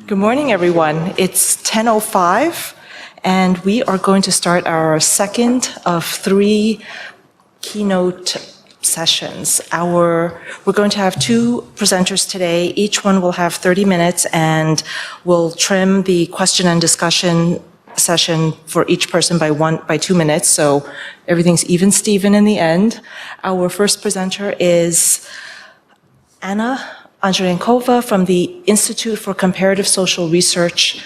Good morning, everyone. It's 10:05, and we are going to start our second of 3 keynote sessions. We're going to have 2 presenters today. Each one will have 30 minutes, and we'll trim the question and discussion session for each person by 2 minutes, so everything's even Steven in the end. Our first presenter is Andreenkova from the Institute for Comparative Social Research,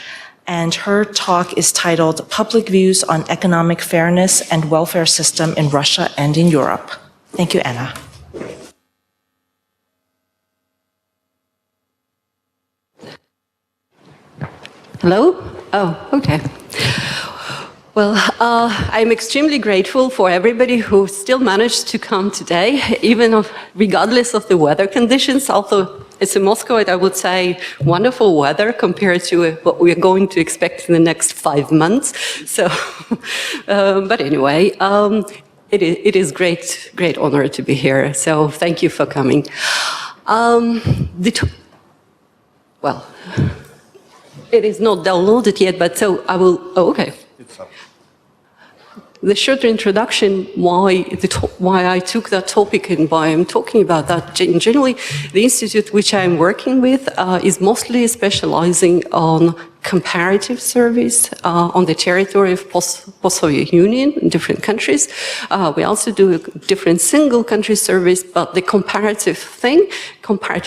and her talk is titled Public Views on Economic Fairness and Welfare System in Russia and in Europe. Thank you, Anna. Hello? Oh, okay. Well, I'm extremely grateful for everybody who still managed to come today, even regardless of the weather conditions, although it's in Moscow, I would say wonderful weather compared to what we are going to expect in the next 5 months. So, but anyway, it is great honor to be here. So thank you for coming. Well, it is not downloaded yet, but so I will. Oh, okay. The short introduction why I took that topic and why I'm talking about that. Generally, the institute which I'm working with is mostly specializing on comparative surveys on the territory of post-Soviet Union in different countries. We also do different single country surveys, but the comparative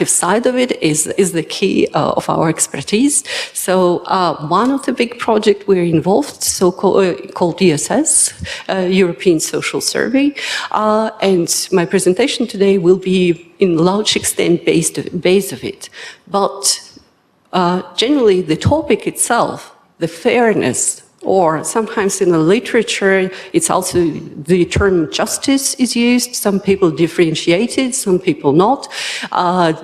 side of it is the key of our expertise. So one of the big projects we're involved, called ESS, European Social Survey, and my presentation today will be in large extent based of it. But generally, the topic itself, the fairness, or sometimes in the literature, it's also the term justice is used. Some people differentiate it, some people not,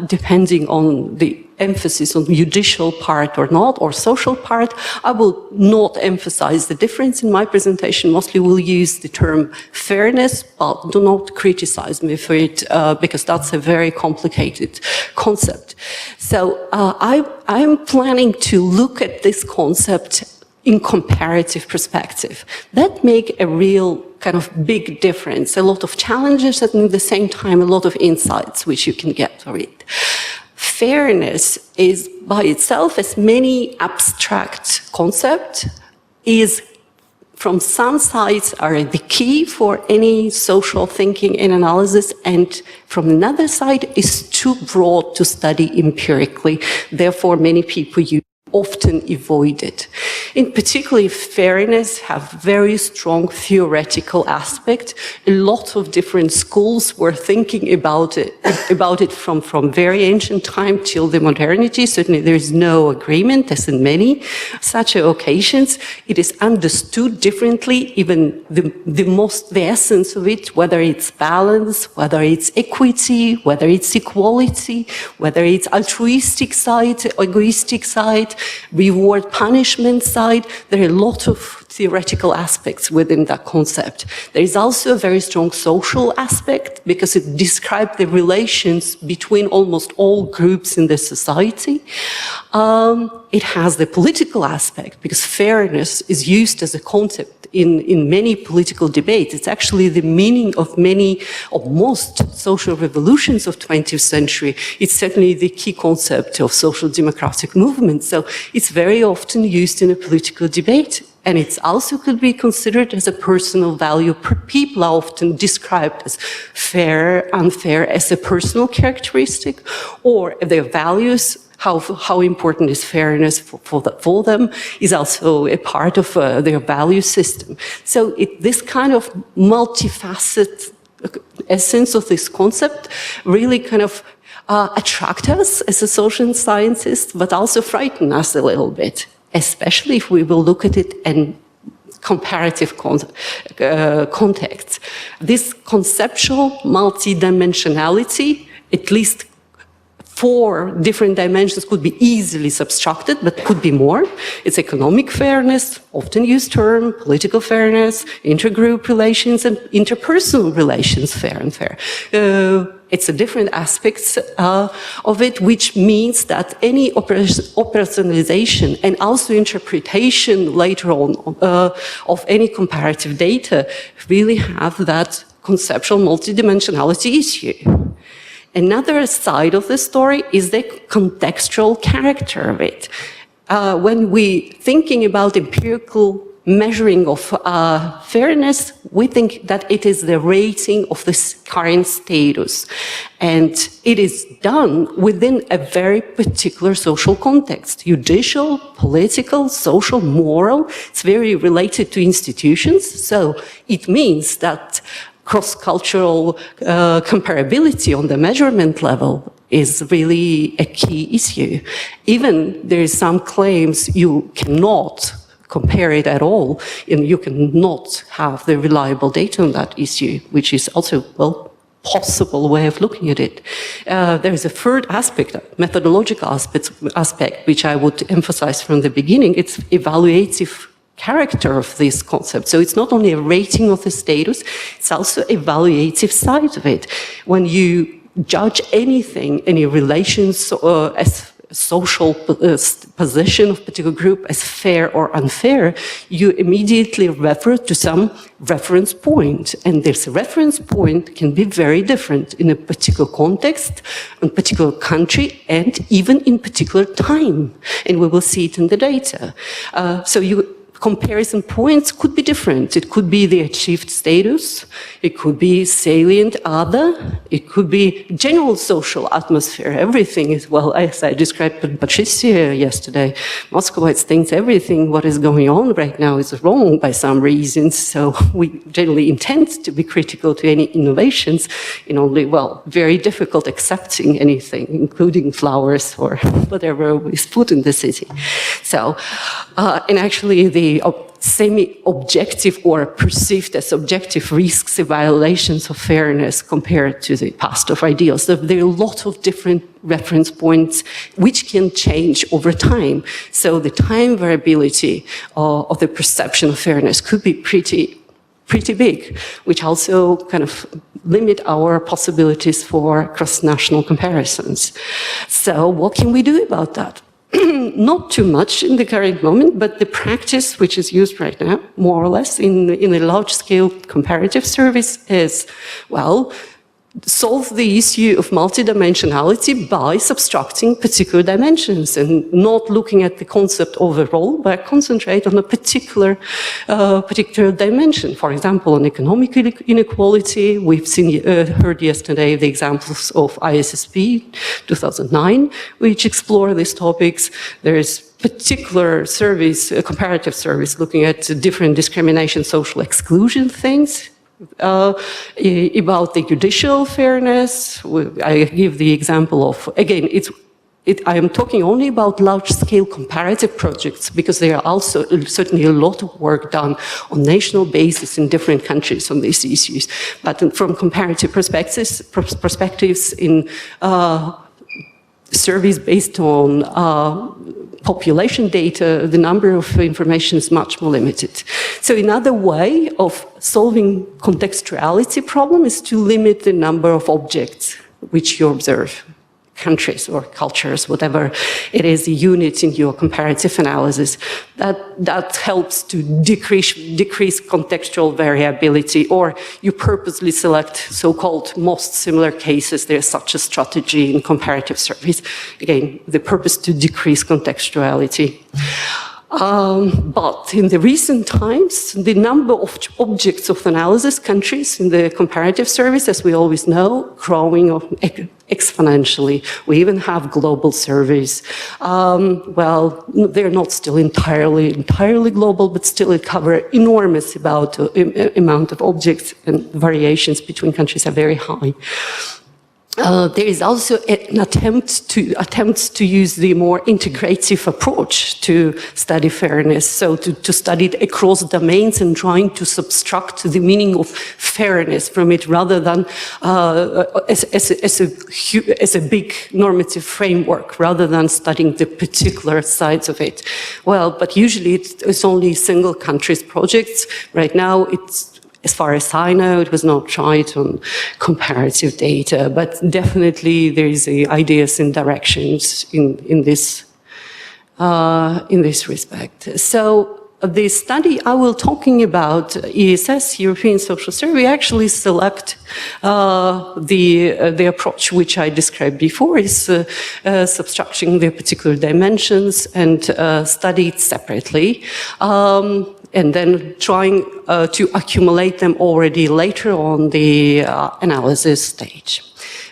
depending on the emphasis on judicial part or not, or social part. I will not emphasize the difference in my presentation. Mostly we'll use the term fairness, but do not criticize me for it, because that's a very complicated concept. So I'm planning to look at this concept in comparative perspective. That make a real kind of big difference, a lot of challenges and at the same time a lot of insights which you can get from it. Fairness is by itself, as many abstract concept, is from some sides are the key for any social thinking and analysis, and from another side is too broad to study empirically. Therefore, many people often avoid it. In particular, fairness have very strong theoretical aspect. A lot of different schools were thinking about it from very ancient time till the modernity. Certainly there is no agreement, as in many such occasions. It is understood differently, even the essence of it, whether it's balance, whether it's equity, whether it's equality, whether it's altruistic side, egoistic side, reward punishment side. There are a lot of theoretical aspects within that concept. There is also a very strong social aspect because it describes the relations between almost all groups in the society. It has the political aspect because fairness is used as a concept in many political debates. It's actually the meaning of most social revolutions of 20th century. It's certainly the key concept of social democratic movements. So it's very often used in a political debate. And it also could be considered as a personal value. People are often described as fair, unfair, as a personal characteristic, or their values. How important is fairness for them is also a part of their value system. So this kind of multifaceted essence of this concept really kind of attract us as a social scientist, but also frighten us a little bit, especially if we will look at it in comparative context. This conceptual multidimensionality, at least 4 different dimensions could be easily subtracted, but could be more. It's economic fairness, often used term, political fairness, intergroup relations, and interpersonal relations, fair and fair. It's a different aspects of it, which means that any operationalization and also interpretation later on of any comparative data really have that conceptual multidimensionality issue. Another side of the story is the contextual character of it. When we thinking about empirical measuring of fairness, we think that it is the rating of the current status. And it is done within a very particular social context, judicial, political, social, moral. It's very related to institutions. So it means that cross-cultural comparability on the measurement level is really a key issue. Even there is some claims you cannot compare it at all, and you cannot have the reliable data on that issue, which is also, well, possible way of looking at it. There is a third aspect, methodological aspect, which I would emphasize from the beginning. It's evaluative character of this concept. So it's not only a rating of the status, it's also evaluative side of it. When you judge anything, any relations as social position of particular group as fair or unfair, you immediately refer to some reference point. And this reference point can be very different in a particular context, in a particular country, and even in particular time. And we will see it in the data. Comparison points could be different. It could be the achieved status, it could be salient other, it could be general social atmosphere. Everything is, well, as I described in Patricia yesterday, Moscovites thinks everything what is going on right now is wrong by some reasons, so we generally intend to be critical to any innovations in only, well, very difficult accepting anything, including flowers or whatever is put in the city. So, and actually the semi-objective or perceived as objective risks and violations of fairness compared to the past of ideals. So there are a lot of different reference points which can change over time. So the time variability of the perception of fairness could be pretty big, which also kind of limit our possibilities for cross-national comparisons. So what can we do about that? Not too much in the current moment, but the practice which is used right now, more or less, in a large-scale comparative service is, well, solve the issue of multidimensionality by subtracting particular dimensions and not looking at the concept overall, but concentrate on a particular dimension. For example, on economic inequality, we've heard yesterday the examples of ISSP 2009, which explore these topics. There is particular service, a comparative service, looking at different discrimination, social exclusion things. About the judicial fairness, I give the example of, again, I am talking only about large-scale comparative projects because there are also certainly a lot of work done on national basis in different countries on these issues. But from comparative perspectives in surveys based on population data, the number of information is much more limited. So another way of solving contextuality problem is to limit the number of objects which you observe, countries or cultures, whatever it is, the unit in your comparative analysis. That helps to decrease contextual variability, or you purposely select so-called most similar cases. There's such a strategy in comparative surveys. Again, the purpose to decrease contextuality. But in the recent times, the number of objects of analysis, countries in the comparative service, as we always know, growing exponentially. We even have global surveys. Well, they're not still entirely global, but still it covers enormous amount of objects, and variations between countries are very high. there is also an attempt to use the more integrative approach to study fairness, so to study it across domains and trying to subtract the meaning of fairness from it rather than as a big normative framework, rather than studying the particular sides of it. Well, but usually it's only single countries projects. Right now it's, as far as I know, it was not tried on comparative data, but definitely there is ideas and directions in this respect. So the study I will talking about, ESS, European Social Survey, actually select the approach which I described before, is subtracting the particular dimensions and study it separately. And then trying to accumulate them already later on the analysis stage.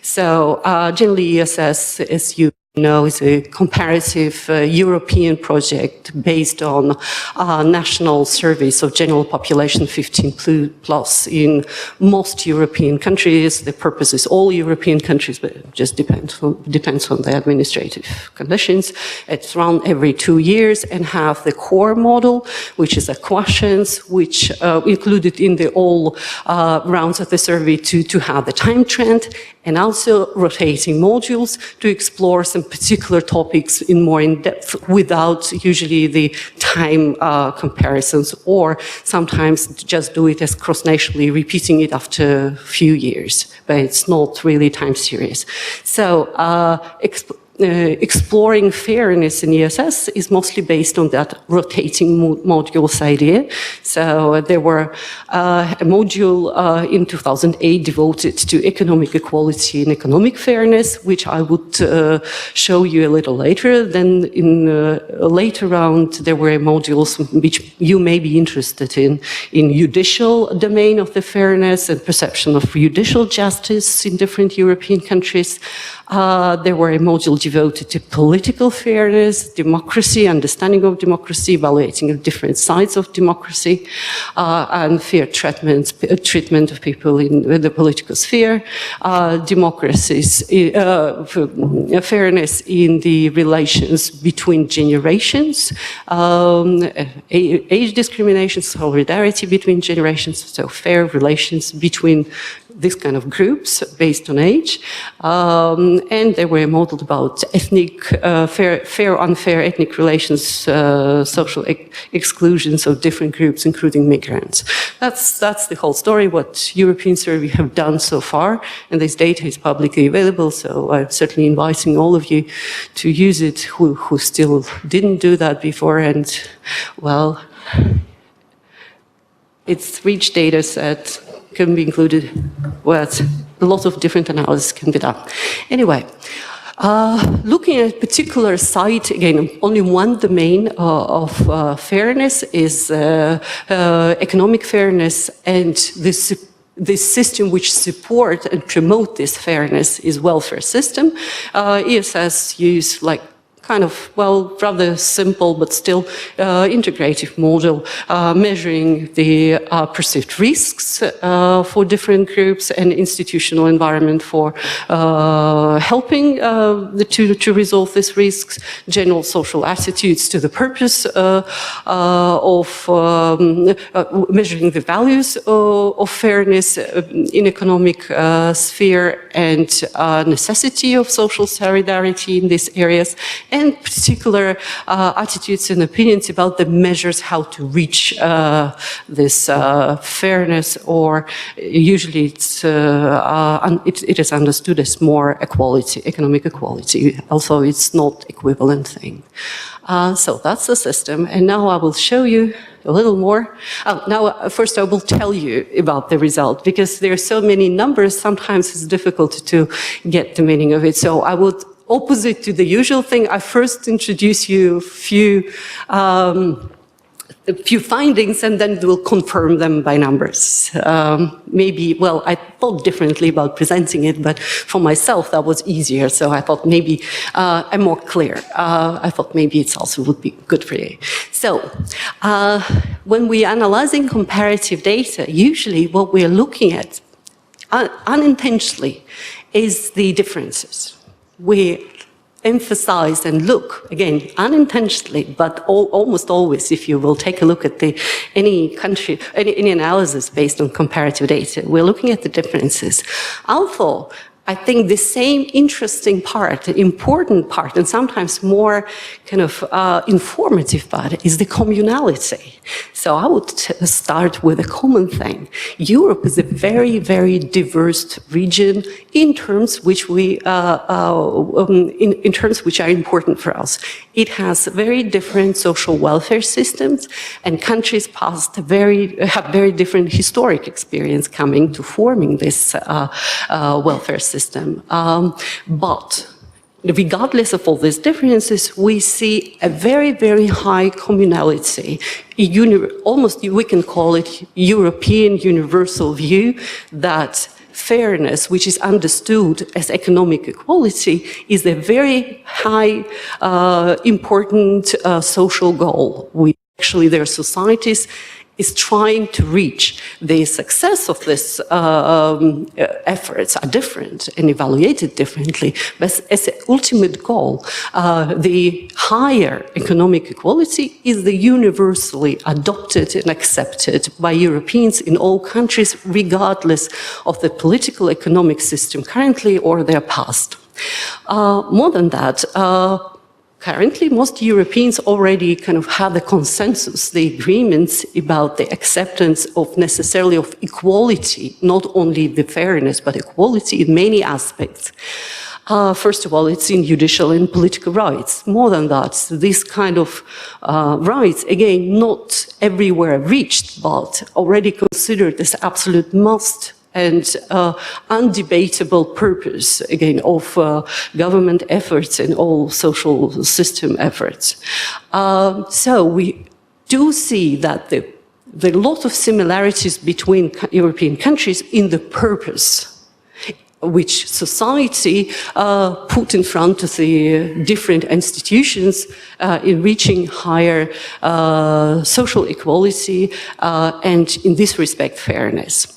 So generally ESS, as you know, is a comparative European project based on national surveys of general population 15 plus in most European countries. The purpose is all European countries, but it just depends on the administrative conditions. It's run every 2 years and have the core model, which is a questions which included in the all rounds of the survey to have the time trend, and also rotating modules to explore some particular topics in more in-depth without usually the time comparisons, or sometimes just do it as cross-nationally, repeating it after a few years, but it's not really time series. So exploring fairness in ESS is mostly based on that rotating modules idea. So there were a module in 2008 devoted to economic equality and economic fairness, which I would show you a little later. Then in a later round, there were modules which you may be interested in judicial domain of the fairness and perception of judicial justice in different European countries. There were a module devoted to political fairness, democracy, understanding of democracy, evaluating of different sides of democracy, and fair treatment of people in the political sphere, democracies, fairness in the relations between generations, age discrimination, solidarity between generations, so fair relations between these kind of groups based on age. And they were modeled about ethnic, fair, unfair ethnic relations, social exclusions of different groups, including migrants. That's the whole story, what European Survey have done so far, and this data is publicly available, so I'm certainly inviting all of you to use it who still didn't do that before, and well, it's rich data set, can be included, well, a lot of different analysis can be done. Anyway, looking at a particular site, again, only one domain of fairness is economic fairness, and this system which support and promote this fairness is welfare system. ESS use like kind of, well, rather simple but still integrative model measuring the perceived risks for different groups and institutional environment for helping to resolve these risks, general social attitudes to the purpose of measuring the values of fairness in economic sphere, and necessity of social solidarity in these areas, and particular attitudes and opinions about the measures how to reach this fairness, or usually it is understood as more equality, economic equality, although it's not equivalent thing. So that's the system, and now I will show you a little more. Now, first I will tell you about the result, because there are so many numbers, sometimes it's difficult to get the meaning of it. So I would, opposite to the usual thing, I first introduce you a few findings, and then we'll confirm them by numbers. Maybe, well, I thought differently about presenting it, but for myself that was easier, so I thought maybe I'm more clear. I thought maybe it also would be good for you. So, when we're analyzing comparative data, usually what we're looking at unintentionally is the differences. We emphasize and look, again, unintentionally, but almost always, if you will take a look at any country, any analysis based on comparative data, we're looking at the differences. Although, I think the same interesting part, important part, and sometimes more kind of informative part is the communality. So I would start with a common thing. Europe is a very, very diverse region in terms which in terms which are important for us. It has very different social welfare systems, and countries past have very different historic experience coming to forming this welfare system. But regardless of all these differences, we see a very, very high communality. Almost we can call it European universal view that fairness, which is understood as economic equality, is a very high, important social goal. Actually, their societies is trying to reach. The success of these efforts are different and evaluated differently, but as an ultimate goal, the higher economic equality is the universally adopted and accepted by Europeans in all countries, regardless of the political economic system currently or their past. More than that, currently, most Europeans already kind of have the consensus, the agreements about the acceptance of necessarily of equality, not only the fairness, but equality in many aspects. First of all, it's in judicial and political rights. More than that, this kind of rights, again, not everywhere reached, but already considered as absolute must and undebatable purpose, again, of government efforts and all social system efforts. So we do see that there are a lot of similarities between European countries in the purpose which society put in front of the different institutions in reaching higher social equality and, in this respect, fairness.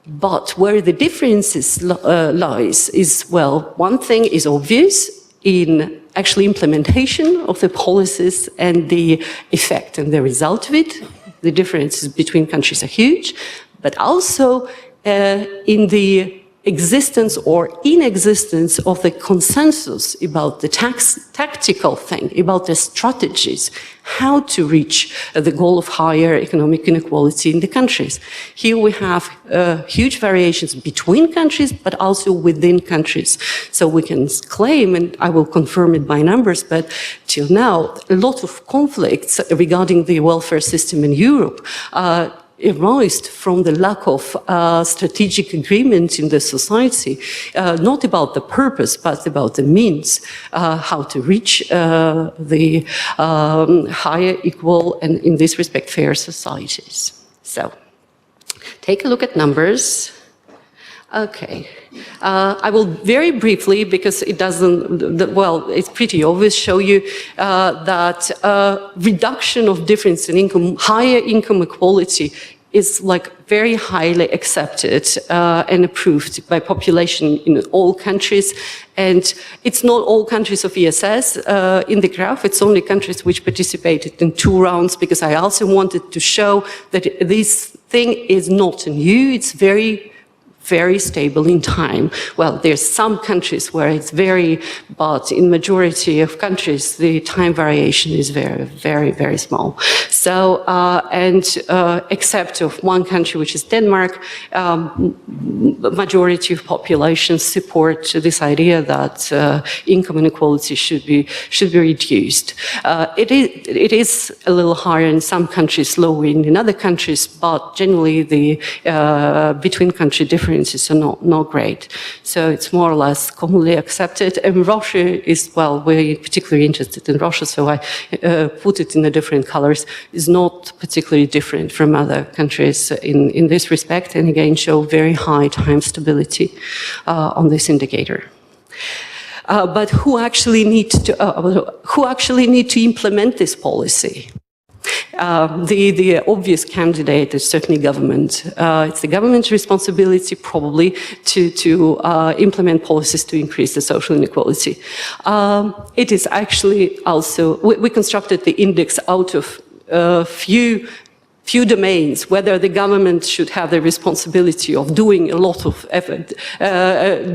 But where the differences lies is, well, one thing is obvious in actually implementation of the policies and the effect and the result of it. The differences between countries are huge, but also in the existence or inexistence of the consensus about the tactical thing, about the strategies, how to reach the goal of higher economic inequality in the countries. Here we have huge variations between countries, but also within countries. So we can claim, and I will confirm it by numbers, but till now, a lot of conflicts regarding the welfare system in Europe arised from the lack of strategic agreement in the society, not about the purpose, but about the means, how to reach the higher, equal, and in this respect, fair societies. So, take a look at numbers. Okay. I will very briefly, because it doesn't, well, it's pretty obvious, show you that reduction of difference in income, higher income equality is like very highly accepted and approved by population in all countries. And it's not all countries of ESS in the graph, it's only countries which participated in 2 rounds, because I also wanted to show that this thing is not new, it's very stable in time. Well, there's some countries where it's but in majority of countries, the time variation is very small. So, except of one country, which is Denmark, majority of populations support this idea that income inequality should be reduced. It is a little higher in some countries, lower in other countries, but generally the between country differences are not great. So it's more or less commonly accepted. And Russia is, well, we're particularly interested in Russia, so I put it in the different colors, is not particularly different from other countries in this respect, and again show very high time stability on this indicator. But who actually need to implement this policy? the obvious candidate is certainly government. It's the government's responsibility probably to implement policies to increase the social inequality. It is actually also, we constructed the index out of few domains, whether the government should have the responsibility of doing a lot of effort,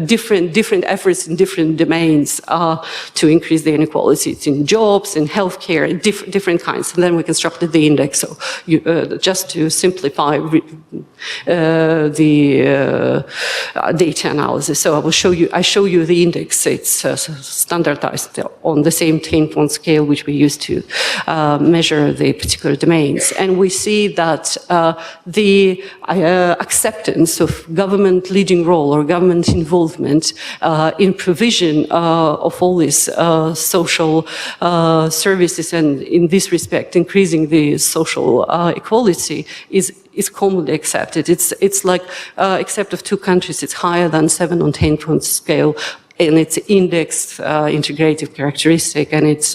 different efforts in different domains to increase the inequality. It's in jobs, in healthcare, different kinds. And then we constructed the index. So just to simplify the data analysis. So I show you the index. It's standardized on the same 10-point scale which we use to measure the particular domains. And we see that the acceptance of government leading role or government involvement in provision of all these social services, and in this respect increasing the social equality, is commonly accepted. It's like, except of two countries, it's higher than 7 on 10-point scale, and it's indexed integrative characteristic, and it's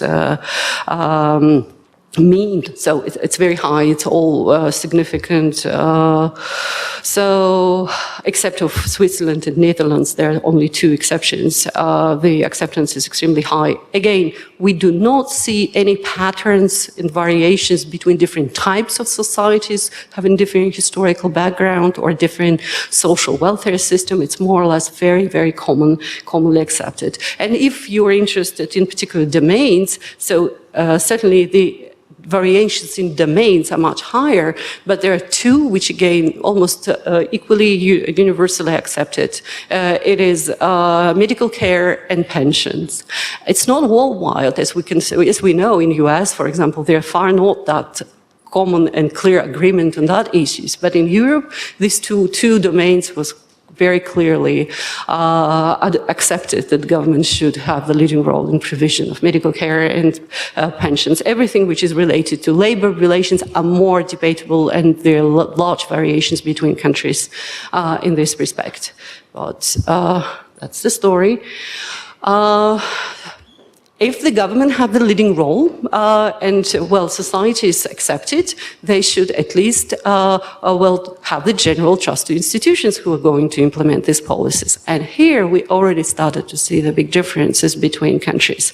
mean, so it's very high, it's all significant. So, except of Switzerland and Netherlands, there are only 2 exceptions. The acceptance is extremely high. Again, we do not see any patterns and variations between different types of societies having different historical background or different social welfare system. It's more or less very, very commonly accepted. And if you're interested in particular domains, so certainly the variations in domains are much higher, but there are 2 which again almost equally universally accepted. It is medical care and pensions. It's not worldwide, as we know in US, for example, there are far not that common and clear agreement on that issues. But in Europe, these two domains was very clearly accepted that government should have the leading role in provision of medical care and pensions. Everything which is related to labor relations are more debatable, and there are large variations between countries in this respect. But that's the story. If the government have the leading role and, well, societies accept it, they should at least, well, have the general trust to institutions who are going to implement these policies. And here we already started to see the big differences between countries.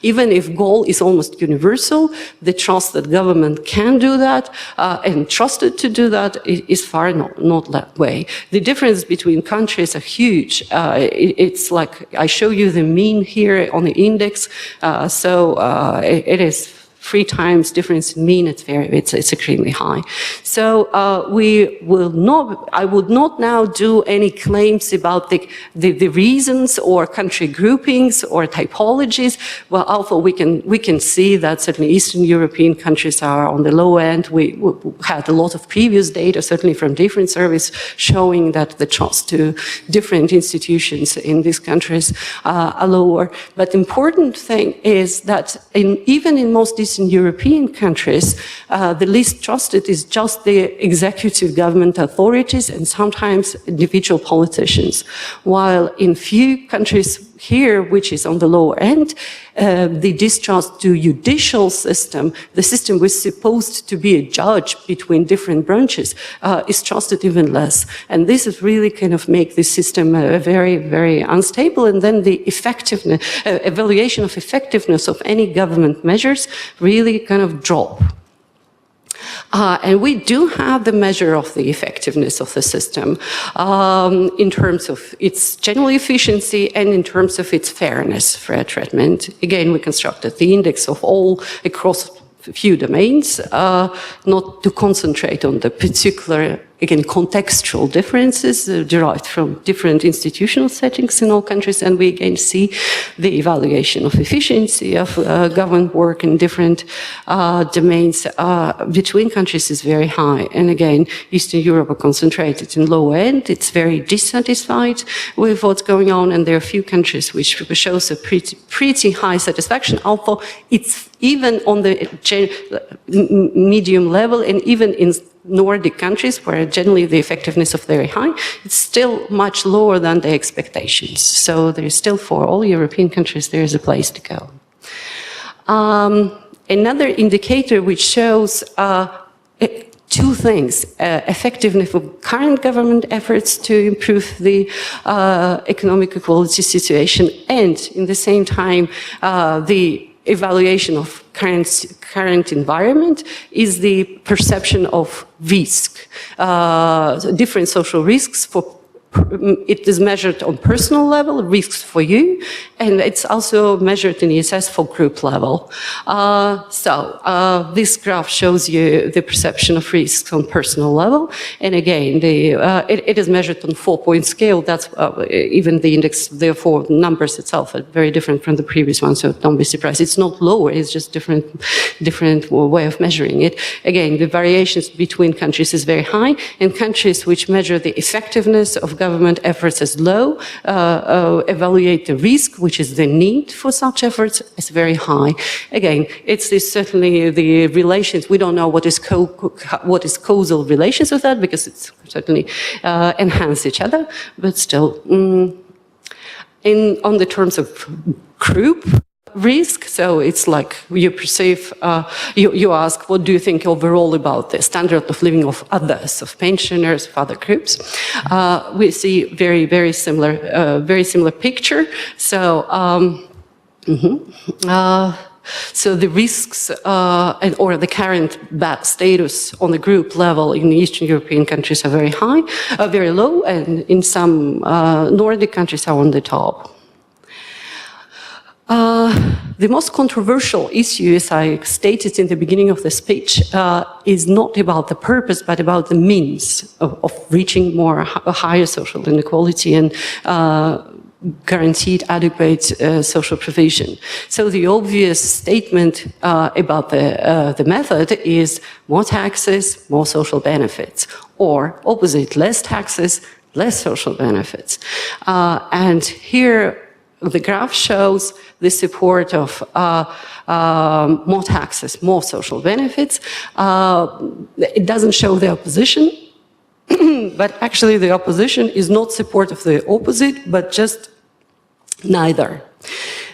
Even if goal is almost universal, the trust that government can do that and trusted to do that is far not that way. The difference between countries are huge. It's like, I show you the mean here on the index. It is 3 times difference in mean. It's extremely high. So I would not now do any claims about the reasons or country groupings or typologies. Well, although we can see that certainly Eastern European countries are on the low end. We had a lot of previous data, certainly from different surveys, showing that the trust to different institutions in these countries are lower. But the important thing is that even in most Eastern European countries, the least trusted is just the executive government authorities and sometimes individual politicians. While in few countries here, which is on the lower end, the distrust to judicial system, the system was supposed to be a judge between different branches, is trusted even less. And this is really kind of make the system very, very unstable. And then the effectiveness, evaluation of effectiveness of any government measures really kind of drop. And we do have the measure of the effectiveness of the system in terms of its general efficiency and in terms of its fairness for treatment. Again, we constructed the index of all across a few domains, not to concentrate on the particular, again, contextual differences derived from different institutional settings in all countries, and we again see the evaluation of efficiency of government work in different domains between countries is very high. And again, Eastern Europe are concentrated in low end. It's very dissatisfied with what's going on, and there are a few countries which shows a pretty high satisfaction, although it's even on the medium level, and even in Nordic countries, where generally the effectiveness is very high, it's still much lower than the expectations. So there is still, for all European countries, there is a place to go. Another indicator which shows two things: effectiveness of current government efforts to improve the economic equality situation, and in the same time the evaluation of current environment is the perception of risk, different social risks for. It is measured on personal level, risks for you, and it's also measured in ESS for group level. This graph shows you the perception of risks on personal level, and again, it is measured on 4-point scale. That's even the index, therefore, numbers itself are very different from the previous one, so don't be surprised. It's not lower, it's just different way of measuring it. Again, the variations between countries is very high, and countries which measure the effectiveness of government efforts as low, evaluate the risk, which is the need for such efforts, as very high. Again, it's certainly the relations. We don't know what is causal relations of that, because it's certainly enhance each other, but still, on the terms of group risk, so it's like you perceive, you ask, what do you think overall about the standard of living of others, of pensioners, of other groups? We see very similar picture. So, so the risks or the current status on the group level in Eastern European countries are very high, very low, and in some Nordic countries are on the top. The most controversial issue, as I stated in the beginning of the speech, is not about the purpose, but about the means of reaching a higher social inequality and guaranteed adequate social provision. So the obvious statement about the method is more taxes, more social benefits, or opposite, less taxes, less social benefits. And here the graph shows the support of more taxes, more social benefits. It doesn't show the opposition, but actually the opposition is not support of the opposite, but just neither.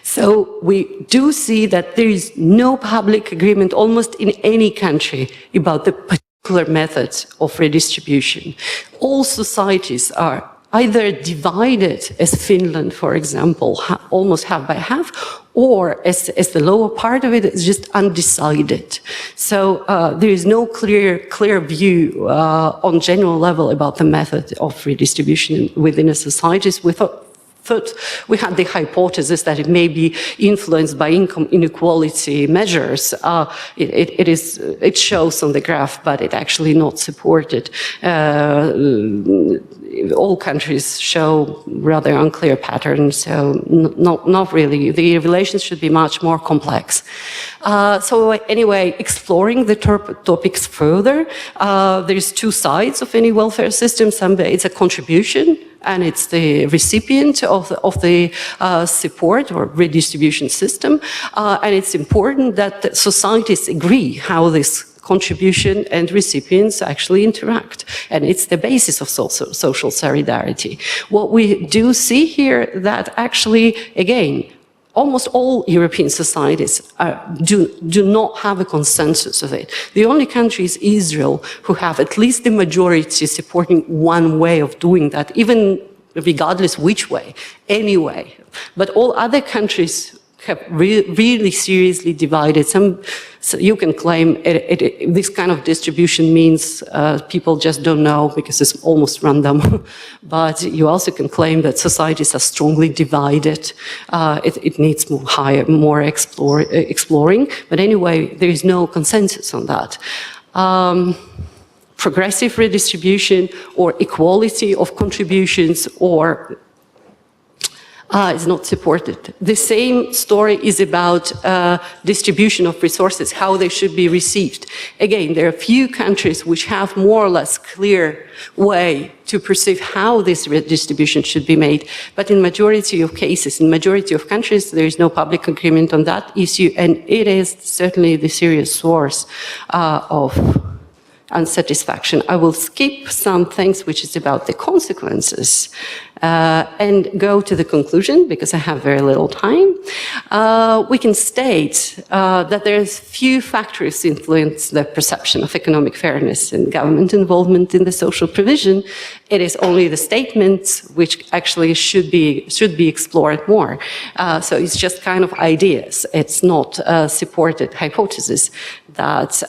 So we do see that there is no public agreement almost in any country about the particular methods of redistribution. All societies are either divided, as Finland, for example, almost half by half, or as the lower part of it is just undecided. So there is no clear view on general level about the method of redistribution within a societies. We had the hypothesis that it may be influenced by income inequality measures. It shows on the graph, but it actually not supported. All countries show rather unclear patterns, so not really. The relations should be much more complex. So anyway, exploring the topics further, there's two sides of any welfare system. It's a contribution, and it's the recipient of the support or redistribution system. And it's important that societies agree how this contribution and recipients actually interact. And it's the basis of social solidarity. What we do see here that actually, again, almost all European societies do not have a consensus of it. The only country is Israel, who have at least the majority supporting one way of doing that, even regardless which way, anyway. But all other countries have really seriously divided. So you can claim this kind of distribution means people just don't know because it's almost random. But you also can claim that societies are strongly divided. It needs more exploring. But anyway, there is no consensus on that. Progressive redistribution or equality of contributions or is not supported. The same story is about distribution of resources, how they should be received. Again, there are a few countries which have more or less clear way to perceive how this redistribution should be made. But in majority of cases, in majority of countries, there is no public agreement on that issue, and it is certainly the serious source of unsatisfaction. I will skip some things which is about the consequences and go to the conclusion because I have very little time. We can state that there's few factors influence the perception of economic fairness and government involvement in the social provision. It is only the statements which actually should be explored more. So it's just kind of ideas. It's not supported hypothesis that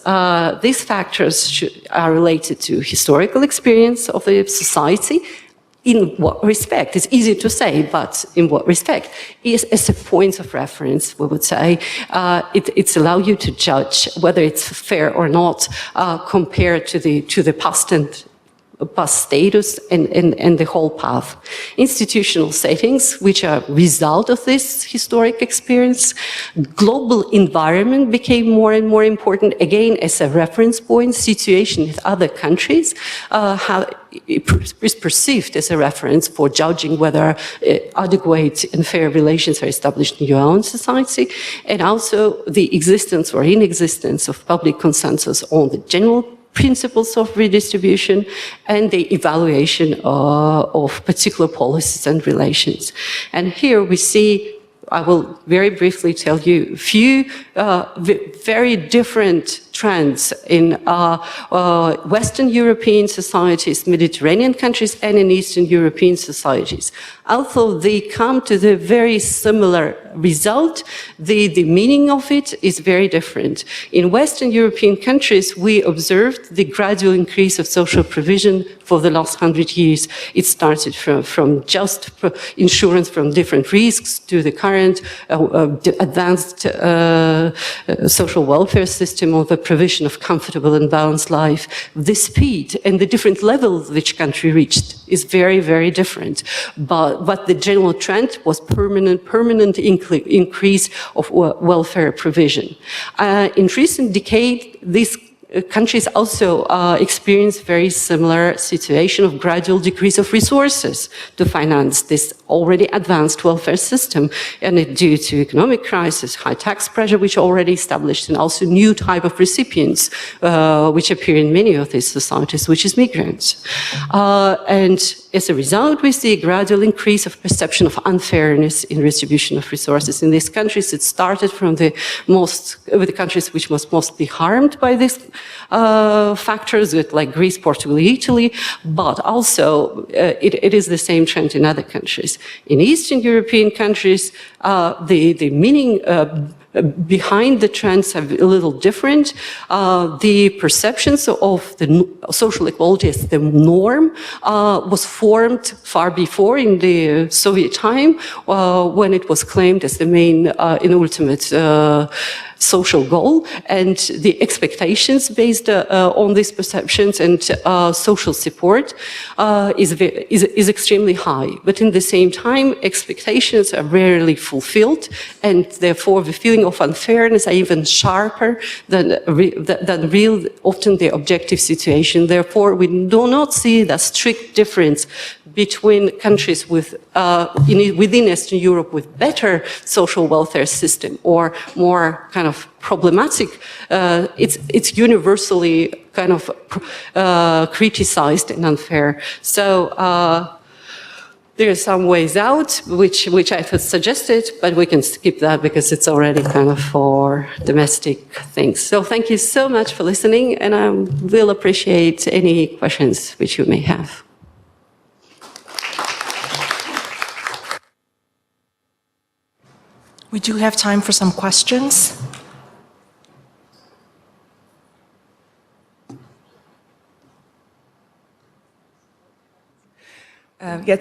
these factors are related to historical experience of the society. In what respect? It's easy to say, but in what respect? Is as a point of reference, we would say, it's allow you to judge whether it's fair or not compared to the past and past status and the whole path. Institutional settings, which are result of this historic experience. Global environment became more and more important, again, as a reference point. Situation with other countries is perceived as a reference for judging whether adequate and fair relations are established in your own society, and also the existence or inexistence of public consensus on the general principles of redistribution and the evaluation of particular policies and relations. And here we see, I will very briefly tell you a few very different trends in Western European societies, Mediterranean countries, and in Eastern European societies. Although they come to the very similar result, the meaning of it is very different. In Western European countries, we observed the gradual increase of social provision for the last 100 years. It started from just insurance from different risks to the current advanced social welfare system of the provision of comfortable and balanced life. The speed and the different levels which country reached is very, very different. But the general trend was permanent increase of welfare provision. In recent decade, these countries also experience very similar situation of gradual decrease of resources to finance this already advanced welfare system, and it due to economic crisis, high tax pressure, which already established, and also new type of recipients which appear in many of these societies, which is migrants. And as a result, we see a gradual increase of perception of unfairness in distribution of resources in these countries. It started from the countries which was mostly harmed by this factors, like Greece, Portugal, Italy, but also it is the same trend in other countries. In Eastern European countries, the meaning behind the trends are a little different. The perceptions of the social equality as the norm was formed far before in the Soviet time, when it was claimed as the main and ultimate social goal, and the expectations based on these perceptions and social support is extremely high. But in the same time, expectations are rarely fulfilled, and therefore the feeling of unfairness are even sharper than real, often the objective situation. Therefore, we do not see that strict difference between countries with, within Eastern Europe with better social welfare system or more kind of problematic. It's universally kind of criticized and unfair. So there are some ways out, which I have suggested, but we can skip that because it's already kind of for domestic things. So thank you so much for listening, and I will appreciate any questions which you may have. We do have time for some questions.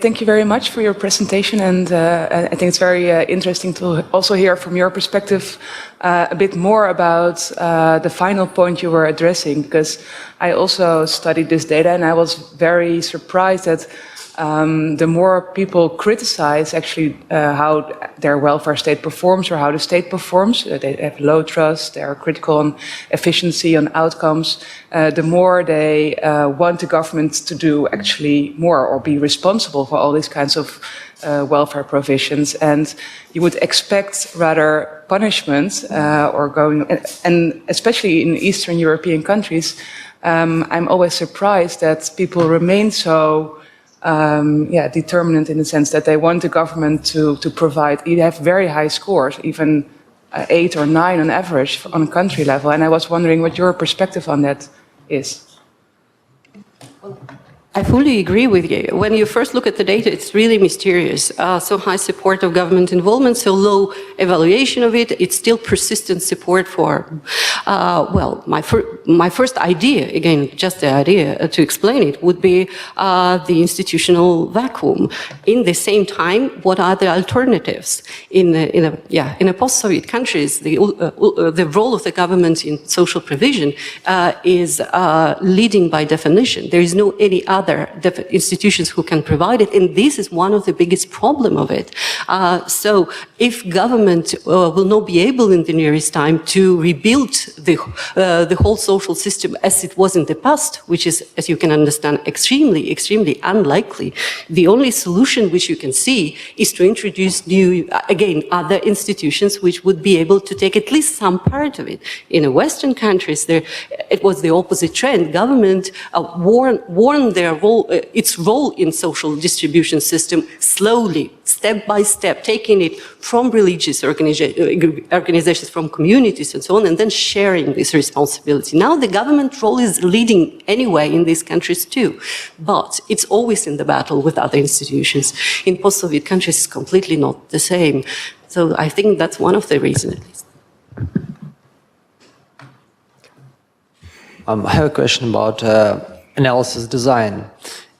Thank you very much for your presentation, and I think it's very interesting to also hear from your perspective a bit more about the final point you were addressing, because I also studied this data and I was very surprised that the more people criticize actually how their welfare state performs or how the state performs, they have low trust, they are critical on efficiency, on outcomes, the more they want the government to do actually more or be responsible for all these kinds of welfare provisions. And you would expect rather punishment or going, and especially in Eastern European countries, I'm always surprised that people remain so determined in the sense that they want the government to provide. You have very high scores, even 8 or 9 on average on a country level. And I was wondering what your perspective on that is. I fully agree with you. When you first look at the data, it's really mysterious. So high support of government involvement, so low evaluation of it. It's still persistent support for, my first idea, again, just the idea to explain it, would be the institutional vacuum. In the same time, what are the alternatives? In a post-Soviet countries, the role of the government in social provision is leading by definition. There is no any other institutions who can provide it, and this is one of the biggest problem of it. So if government will not be able in the nearest time to rebuild the whole social system as it was in the past, which is, as you can understand, extremely, extremely unlikely, the only solution which you can see is to introduce new, again, other institutions which would be able to take at least some part of it. In the Western countries, it was the opposite trend. Government warned their role, its role in social distribution system slowly, step by step, taking it from religious organizations, from communities and so on, and then sharing this responsibility. Now the government role is leading anyway in these countries too, but it's always in the battle with other institutions. In post-Soviet countries, it's completely not the same. So I think that's one of the reasons, at least. I have a question about analysis design.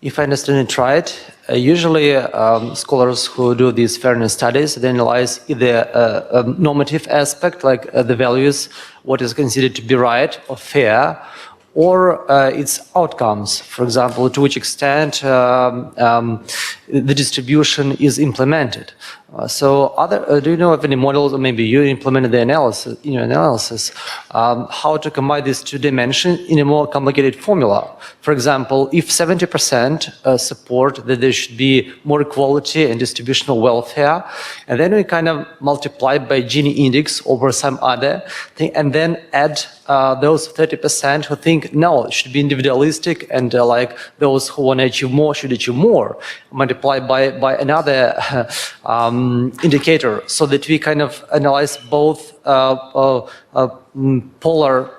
If I understand it right, usually scholars who do these fairness studies, they analyze either a normative aspect, like the values, what is considered to be right or fair, or its outcomes. For example, to which extent the distribution is implemented. Do you know of any models, or maybe you implemented the analysis in your analysis, how to combine these two dimensions in a more complicated formula? For example, if 70% support that there should be more equality and distributional welfare, and then we kind of multiply by Gini index over some other thing, and then add those 30% who think, no, it should be individualistic, and like those who want to achieve more should achieve more, multiplied by another indicator, so that we kind of analyze both polar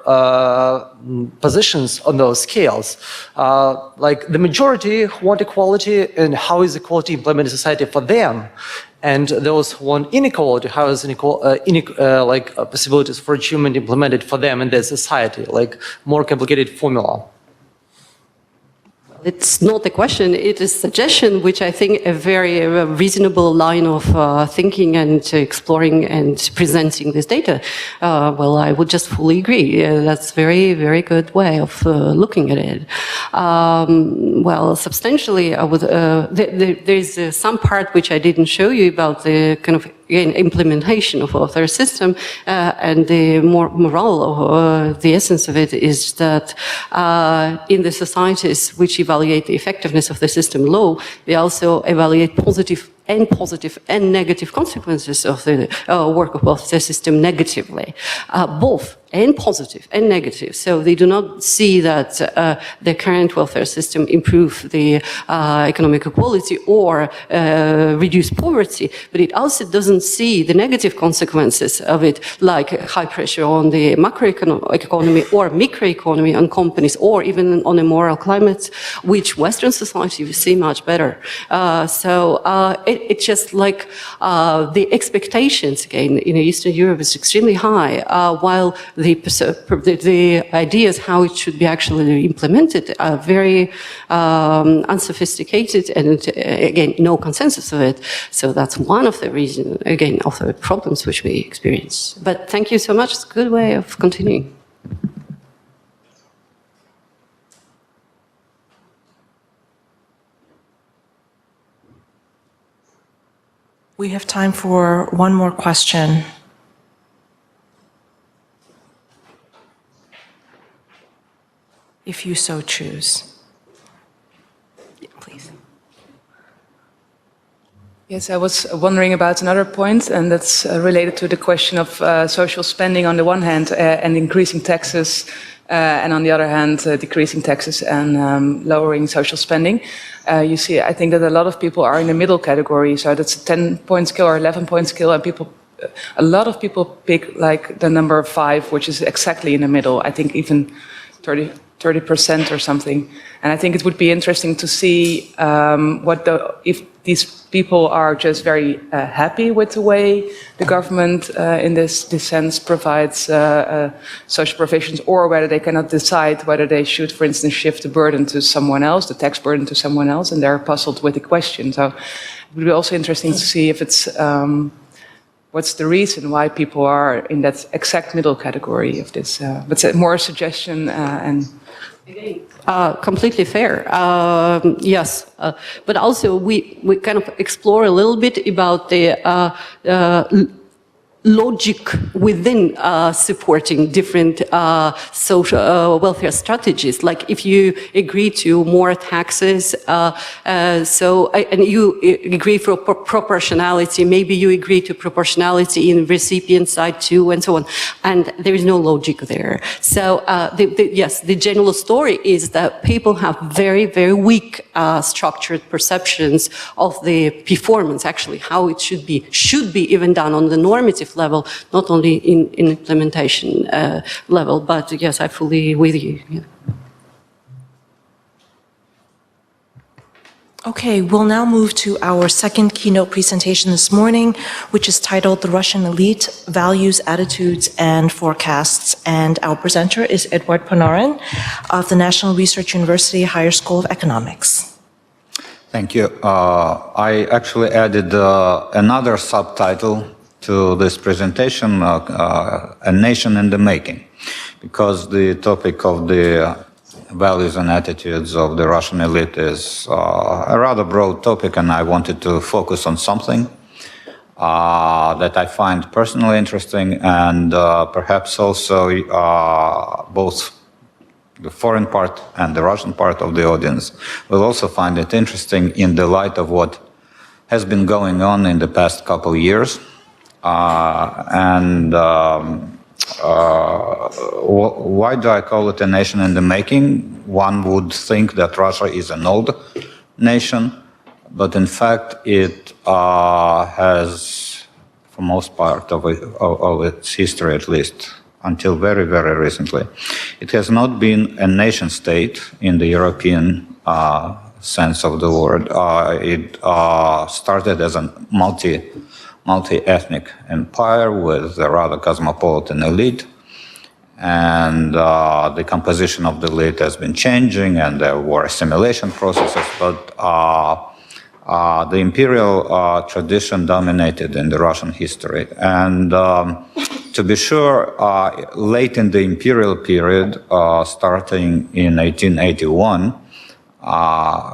positions on those scales. Like the majority want equality, and how is equality implemented in society for them? And those who want inequality, how is possibilities for achievement implemented for them in their society? Like more complicated formula. It's not a question, it is a suggestion, which I think a very reasonable line of thinking and exploring and presenting this data. Well, I would just fully agree. That's a very, very good way of looking at it. Well, substantially, I would, there's some part which I didn't show you about the kind of again, implementation of our system, and the morale of the essence of it is that in the societies which evaluate the effectiveness of the system low, they also evaluate positive and negative consequences of the work of the system negatively, both and positive and negative. So they do not see that the current welfare system improve the economic equality or reduce poverty, but it also doesn't see the negative consequences of it, like high pressure on the macroeconomy or microeconomy on companies, or even on a moral climate, which Western society will see much better. It's just like the expectations, again, in Eastern Europe is extremely high, while the ideas how it should be actually implemented are very unsophisticated, and again, no consensus of it. So that's one of the reasons, again, of the problems which we experience. But thank you so much. It's a good way of continuing. We have time for one more question. If you so choose. Yeah, please. Yes, I was wondering about another point, and that's related to the question of social spending on the one hand and increasing taxes, and on the other hand, decreasing taxes and lowering social spending. You see, I think that a lot of people are in the middle category, so that's a 10-point scale or 11-point scale, and a lot of people pick like the number 5, which is exactly in the middle. I think even 30% or something. And I think it would be interesting to see if these people are just very happy with the way the government, in this sense, provides social provisions, or whether they cannot decide whether they should, for instance, shift the burden to someone else, the tax burden to someone else, and they're puzzled with the question. So it would be also interesting to see if it's what's the reason why people are in that exact middle category of this. But it's more a suggestion and. Completely fair. Yes, but also we kind of explore a little bit about the logic within supporting different social welfare strategies. Like if you agree to more taxes, and you agree for proportionality, maybe you agree to proportionality in recipient side too, and so on. And there is no logic there. So yes, the general story is that people have very, very weak structured perceptions of the performance, actually, how it should be even done on the normative level, not only in implementation level, but yes, I fully with you. Yeah. Okay, we'll now move to our second keynote presentation this morning, which is titled The Russian Elite, Values, Attitudes, and Forecasts. And our presenter is Eduard Ponarin of the National Research University Higher School of Economics. Thank you. I actually added another subtitle to this presentation, A Nation in the Making, because the topic of the values and attitudes of the Russian elite is a rather broad topic, and I wanted to focus on something that I find personally interesting, and perhaps also both the foreign part and the Russian part of the audience will also find it interesting in the light of what has been going on in the past couple of years. Why do I call it a nation in the making? One would think that Russia is an old nation, but in fact it has, for most part of its history at least, until very, very recently, it has not been a nation state in the European sense of the word. It started as a multi-ethnic empire with a rather cosmopolitan elite, and the composition of the elite has been changing, and there were assimilation processes, but the imperial tradition dominated in the Russian history. And to be sure, late in the imperial period, starting in 1881,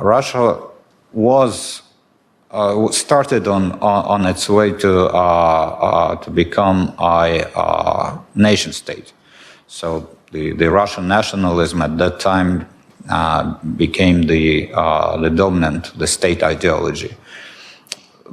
Russia was started on its way to become a nation state. So the Russian nationalism at that time became the dominant, the state ideology.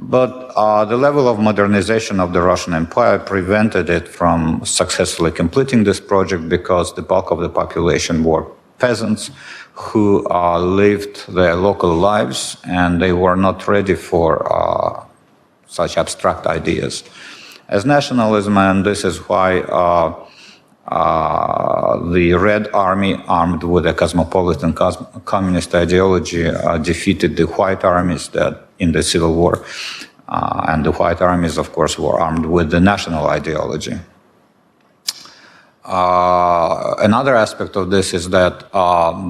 But the level of modernization of the Russian Empire prevented it from successfully completing this project, because the bulk of the population were peasants who lived their local lives, and they were not ready for such abstract ideas as nationalism. And this is why the Red Army, armed with a cosmopolitan communist ideology, defeated the White armies that in the Civil War. And the White armies, of course, were armed with the national ideology. Another aspect of this is that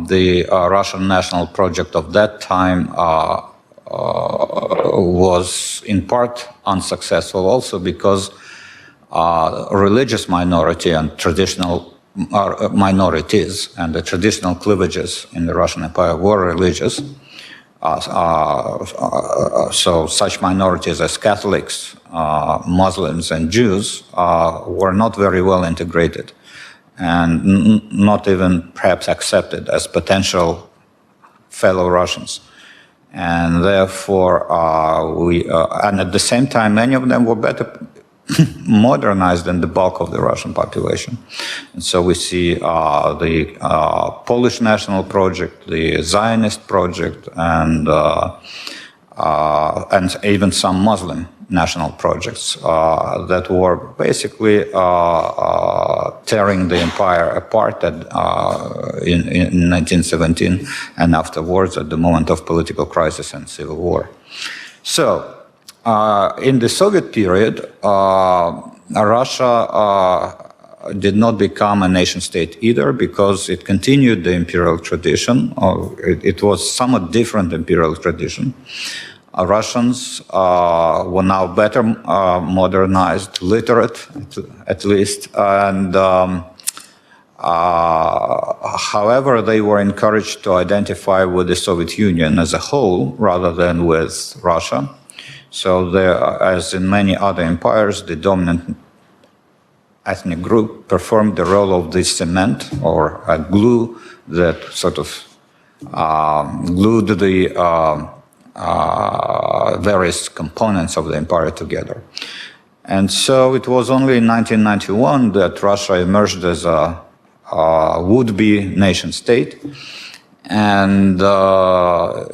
the Russian national project of that time was in part unsuccessful, also because religious minority and traditional minorities and the traditional cleavages in the Russian Empire were religious. So such minorities as Catholics, Muslims, and Jews were not very well integrated, and not even perhaps accepted as potential fellow Russians. And therefore, and at the same time, many of them were better modernized than the bulk of the Russian population. And so we see the Polish national project, the Zionist project, and even some Muslim national projects that were basically tearing the empire apart in 1917 and afterwards at the moment of political crisis and civil war. So, in the Soviet period, Russia did not become a nation state either because it continued the imperial tradition. It was somewhat different imperial tradition. Russians were now better modernized, literate at least, and however, they were encouraged to identify with the Soviet Union as a whole rather than with Russia. So, as in many other empires, the dominant ethnic group performed the role of the cement or a glue that sort of glued the various components of the empire together. And so it was only in 1991 that Russia emerged as a would-be nation state. And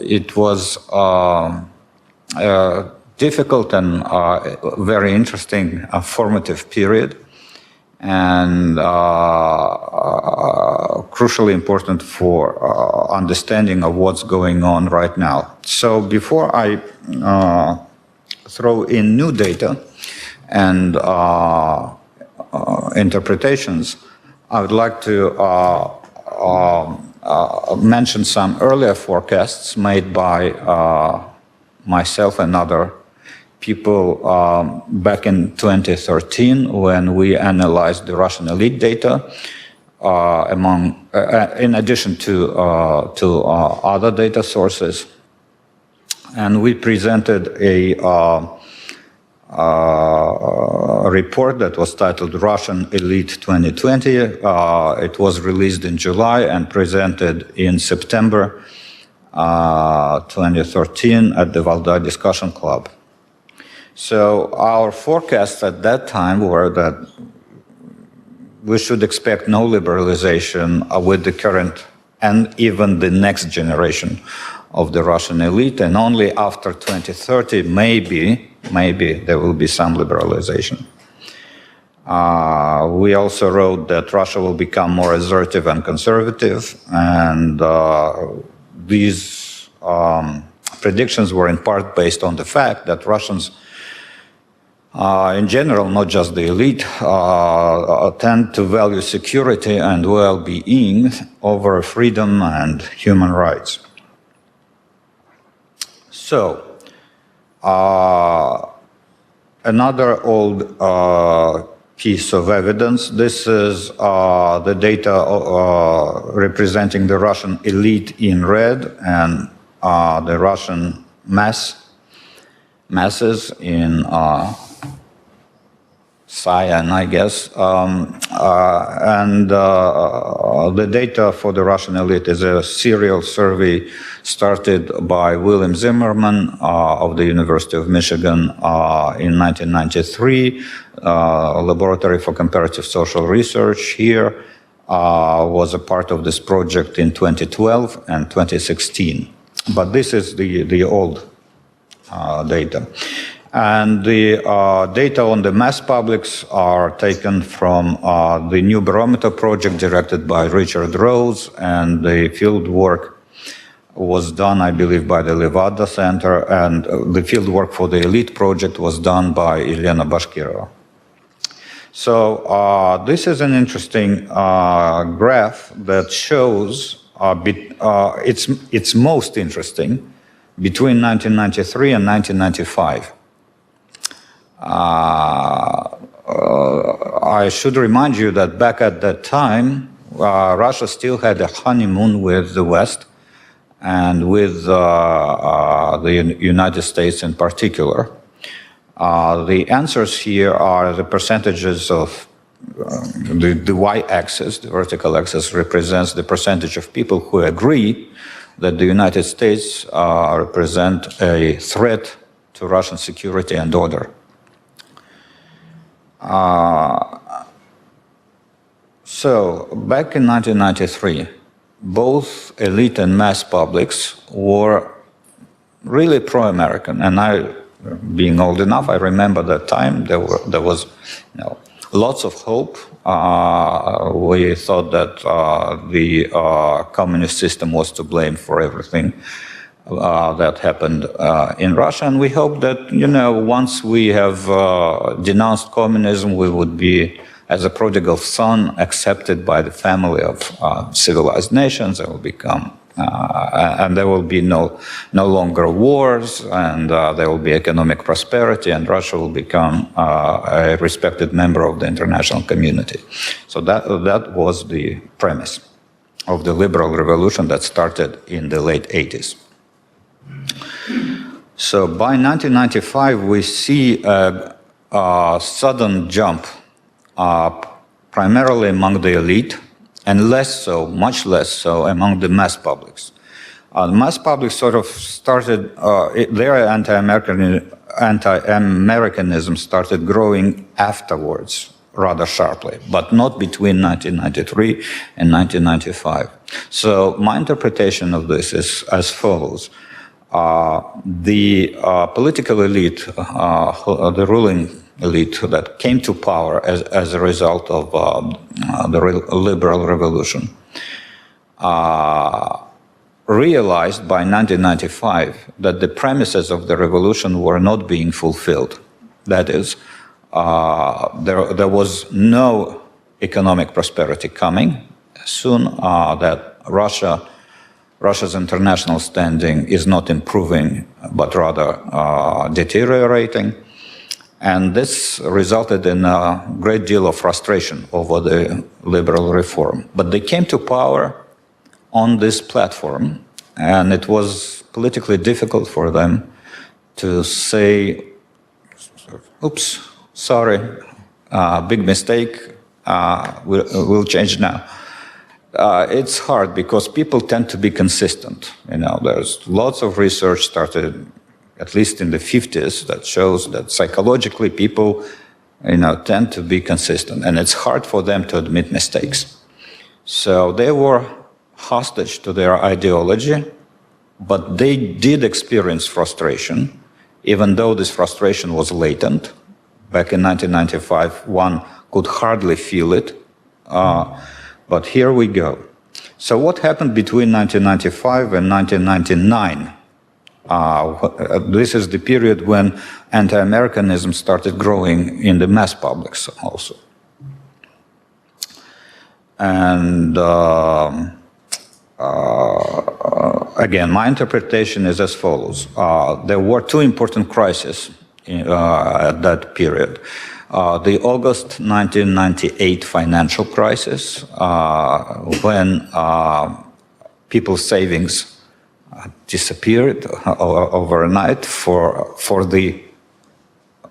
it was a difficult and very interesting formative period, and crucially important for understanding of what's going on right now. So before I throw in new data and interpretations, I would like to mention some earlier forecasts made by myself and other people back in 2013 when we analyzed the Russian elite data in addition to other data sources. And we presented a report that was titled Russian Elite 2020. It was released in July and presented in September 2013 at the Valdai Discussion Club. So our forecasts at that time were that we should expect no liberalization with the current and even the next generation of the Russian elite, and only after 2030, maybe there will be some liberalization. We also wrote that Russia will become more assertive and conservative, and these predictions were in part based on the fact that Russians in general, not just the elite, tend to value security and well-being over freedom and human rights. So, another old piece of evidence. This is the data representing the Russian elite in red and the Russian masses in cyan, I guess, and the data for the Russian elite is a serial survey started by William Zimmerman of the University of Michigan in 1993, Laboratory for Comparative Social Research here was a part of this project in 2012 and 2016. But this is the old data. And the data on the mass publics are taken from the New Barometer project directed by Richard Rose, and the field work was done, I believe, by the Levada Center, and the field work for the elite project was done by Elena Bashkirova. So this is an interesting graph that shows, it's most interesting, between 1993 and 1995. I should remind you that back at that time, Russia still had a honeymoon with the West and with the United States in particular. The answers here are the percentages of the y-axis, the vertical axis represents the percentage of people who agree that the United States represent a threat to Russian security and order. So, back in 1993, both elite and mass publics were really pro-American, and I, being old enough, I remember that time there was, lots of hope. We thought that the communist system was to blame for everything that happened in Russia, and we hope that once we have denounced communism, we would be, as a prodigal son, accepted by the family of civilized nations. There will become, and there will be no longer wars, and there will be economic prosperity, and Russia will become a respected member of the international community. So that was the premise of the liberal revolution that started in the late 80s. So by 1995, we see a sudden jump primarily among the elite, and less so, much less so, among the mass publics. The mass public sort of started, their anti-Americanism started growing afterwards, rather sharply, but not between 1993 and 1995. So my interpretation of this is as follows. The political elite, the ruling elite that came to power as a result of the liberal revolution, realized by 1995 that the premises of the revolution were not being fulfilled. That is, there was no economic prosperity coming. Soon that Russia's international standing is not improving, but rather deteriorating. And this resulted in a great deal of frustration over the liberal reform. But they came to power on this platform, and it was politically difficult for them to say, oops, sorry, big mistake, we'll change now. It's hard because people tend to be consistent. There's lots of research started, at least in the 50s, that shows that psychologically people, tend to be consistent, and it's hard for them to admit mistakes. So they were hostage to their ideology, but they did experience frustration, even though this frustration was latent. Back in 1995, one could hardly feel it. But here we go. So what happened between 1995 and 1999? This is the period when anti-Americanism started growing in the mass publics also. And again, my interpretation is as follows. There were two important crises at that period. The August 1998 financial crisis, when people's savings disappeared overnight for the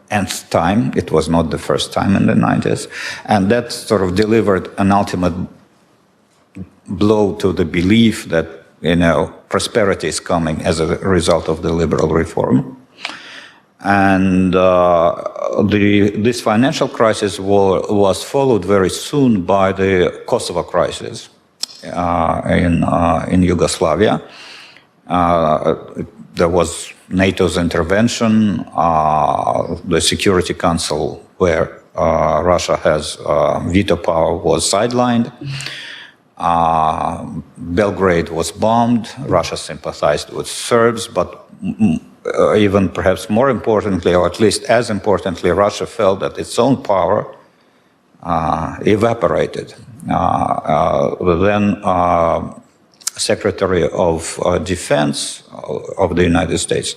nth time. It was not the first time in the 90s. And that sort of delivered an ultimate blow to the belief that, prosperity is coming as a result of the liberal reform. And this financial crisis was followed very soon by the Kosovo crisis in Yugoslavia. There was NATO's intervention. The Security Council, where Russia has veto power, was sidelined. Belgrade was bombed. Russia sympathized with Serbs, but even perhaps more importantly, or at least as importantly, Russia felt that its own power evaporated. Then Secretary of Defense of the United States,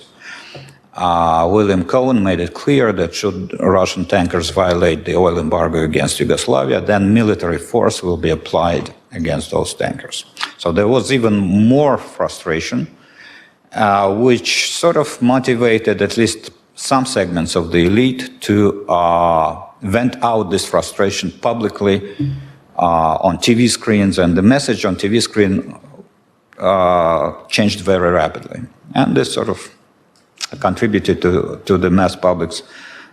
William Cohen, made it clear that should Russian tankers violate the oil embargo against Yugoslavia, then military force will be applied against those tankers. So there was even more frustration, which sort of motivated at least some segments of the elite to vent out this frustration publicly on TV screens. And the message on TV screen changed very rapidly. And this sort of contributed to the mass public's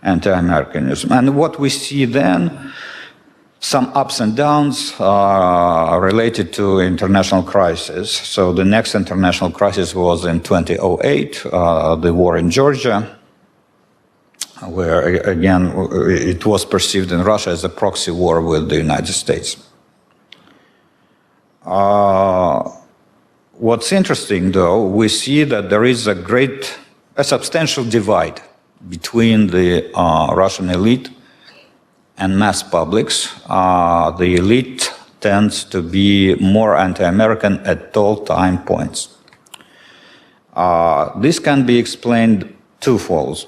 anti-Americanism. And what we see then, some ups and downs related to international crisis. So the next international crisis was in 2008, the war in Georgia, where again it was perceived in Russia as a proxy war with the United States. What's interesting, though, we see that there is a substantial divide between the Russian elite and mass publics. The elite tends to be more anti-American at all time points. This can be explained twofold.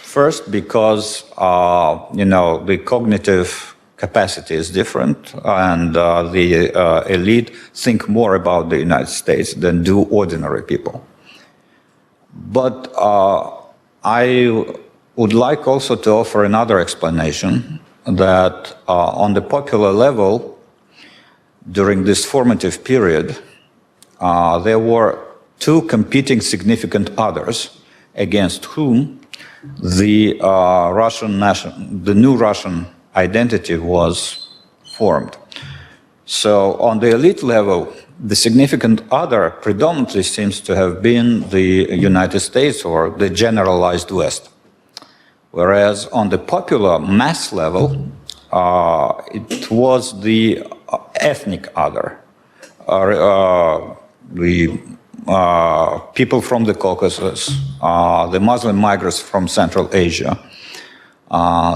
First, because the cognitive capacity is different, and the elite think more about the United States than do ordinary people. But I would like also to offer another explanation that on the popular level, during this formative period, there were two competing significant others against whom the new Russian identity was formed. So on the elite level, the significant other predominantly seems to have been the United States or the generalized West. Whereas on the popular mass level, it was the ethnic other, the people from the Caucasus, the Muslim migrants from Central Asia,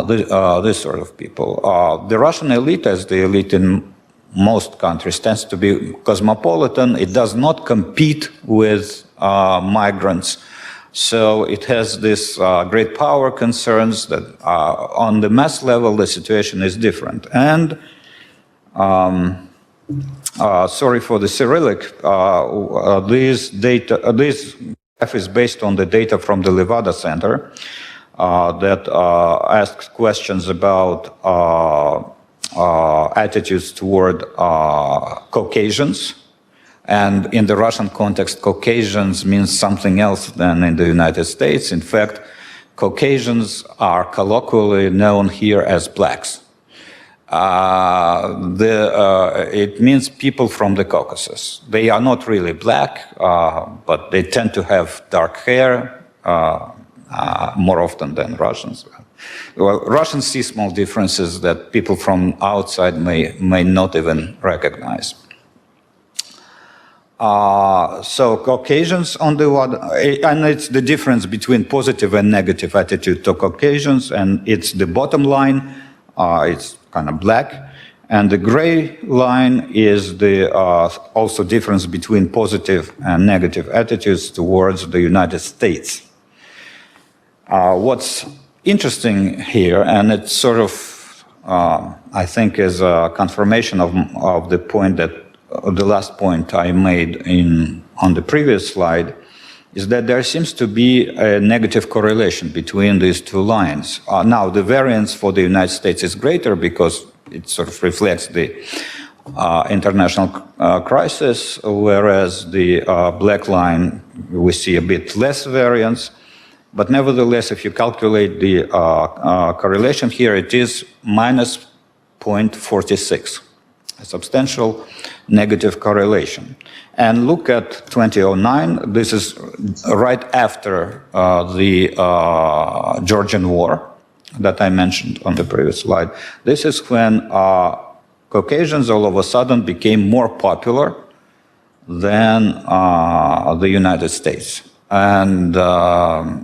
this sort of people. The Russian elite, as the elite in most countries, tends to be cosmopolitan. It does not compete with migrants. So it has this great power concerns that on the mass level, the situation is different. And sorry for the Cyrillic, this graph is based on the data from the Levada Center that asked questions about attitudes toward Caucasians. And in the Russian context, Caucasians means something else than in the United States. In fact, Caucasians are colloquially known here as blacks. It means people from the Caucasus. They are not really black, but they tend to have dark hair more often than Russians. Well, Russians see small differences that people from outside may not even recognize. So Caucasians on the one, and it's the difference between positive and negative attitude to Caucasians, and it's the bottom line, it's kind of black, and the gray line is the also difference between positive and negative attitudes towards the United States. What's interesting here, and it's sort of, I think, is a confirmation of the point that the last point I made on the previous slide, is that there seems to be a negative correlation between these two lines. Now, the variance for the United States is greater because it sort of reflects the international crisis, whereas the black line, we see a bit less variance. But nevertheless, if you calculate the correlation here, it is minus 0.46. A substantial negative correlation. And look at 2009, this is right after the Georgian War that I mentioned on the previous slide. This is when Caucasians all of a sudden became more popular than the United States. And I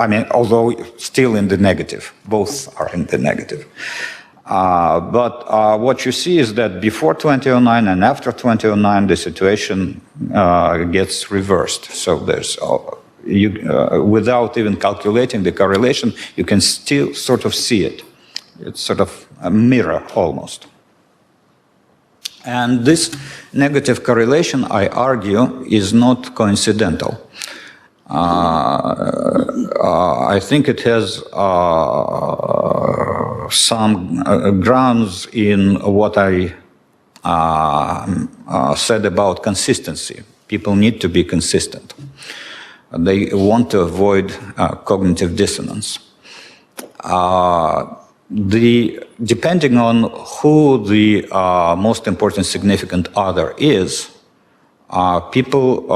mean, although still in the negative, both are in the negative. But what you see is that before 2009 and after 2009, the situation gets reversed. So there's, without even calculating the correlation, you can still sort of see it. It's sort of a mirror almost. And this negative correlation, I argue, is not coincidental. I think it has some grounds in what I said about consistency. People need to be consistent. They want to avoid cognitive dissonance. Depending on who the most important significant other is, people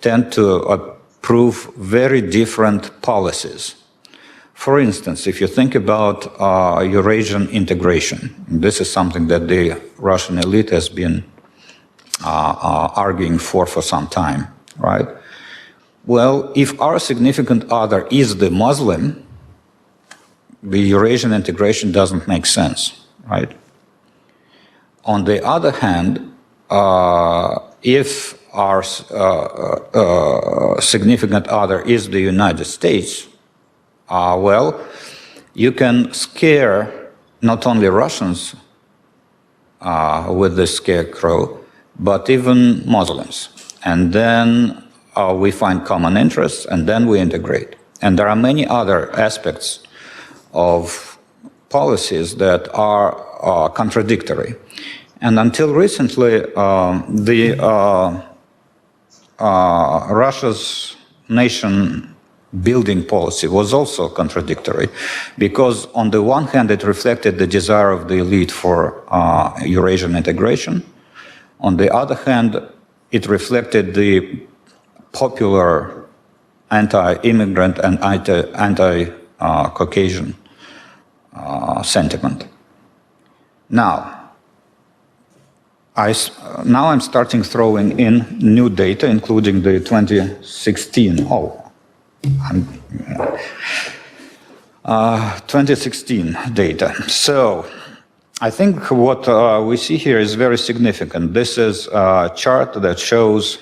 tend to approve very different policies. For instance, if you think about Eurasian integration, this is something that the Russian elite has been arguing for some time, right? Well, if our significant other is the Muslim, the Eurasian integration doesn't make sense, right? On the other hand, if our significant other is the United States, well, you can scare not only Russians with the scarecrow, but even Muslims. And then we find common interests, and then we integrate. And there are many other aspects of policies that are contradictory. And until recently, Russia's nation building policy was also contradictory, because on the one hand it reflected the desire of the elite for Eurasian integration. On the other hand, it reflected the popular anti-immigrant and anti-Caucasian sentiment. Now I'm starting throwing in new data, including the 2016. 2016 data. So I think what we see here is very significant. This is a chart that shows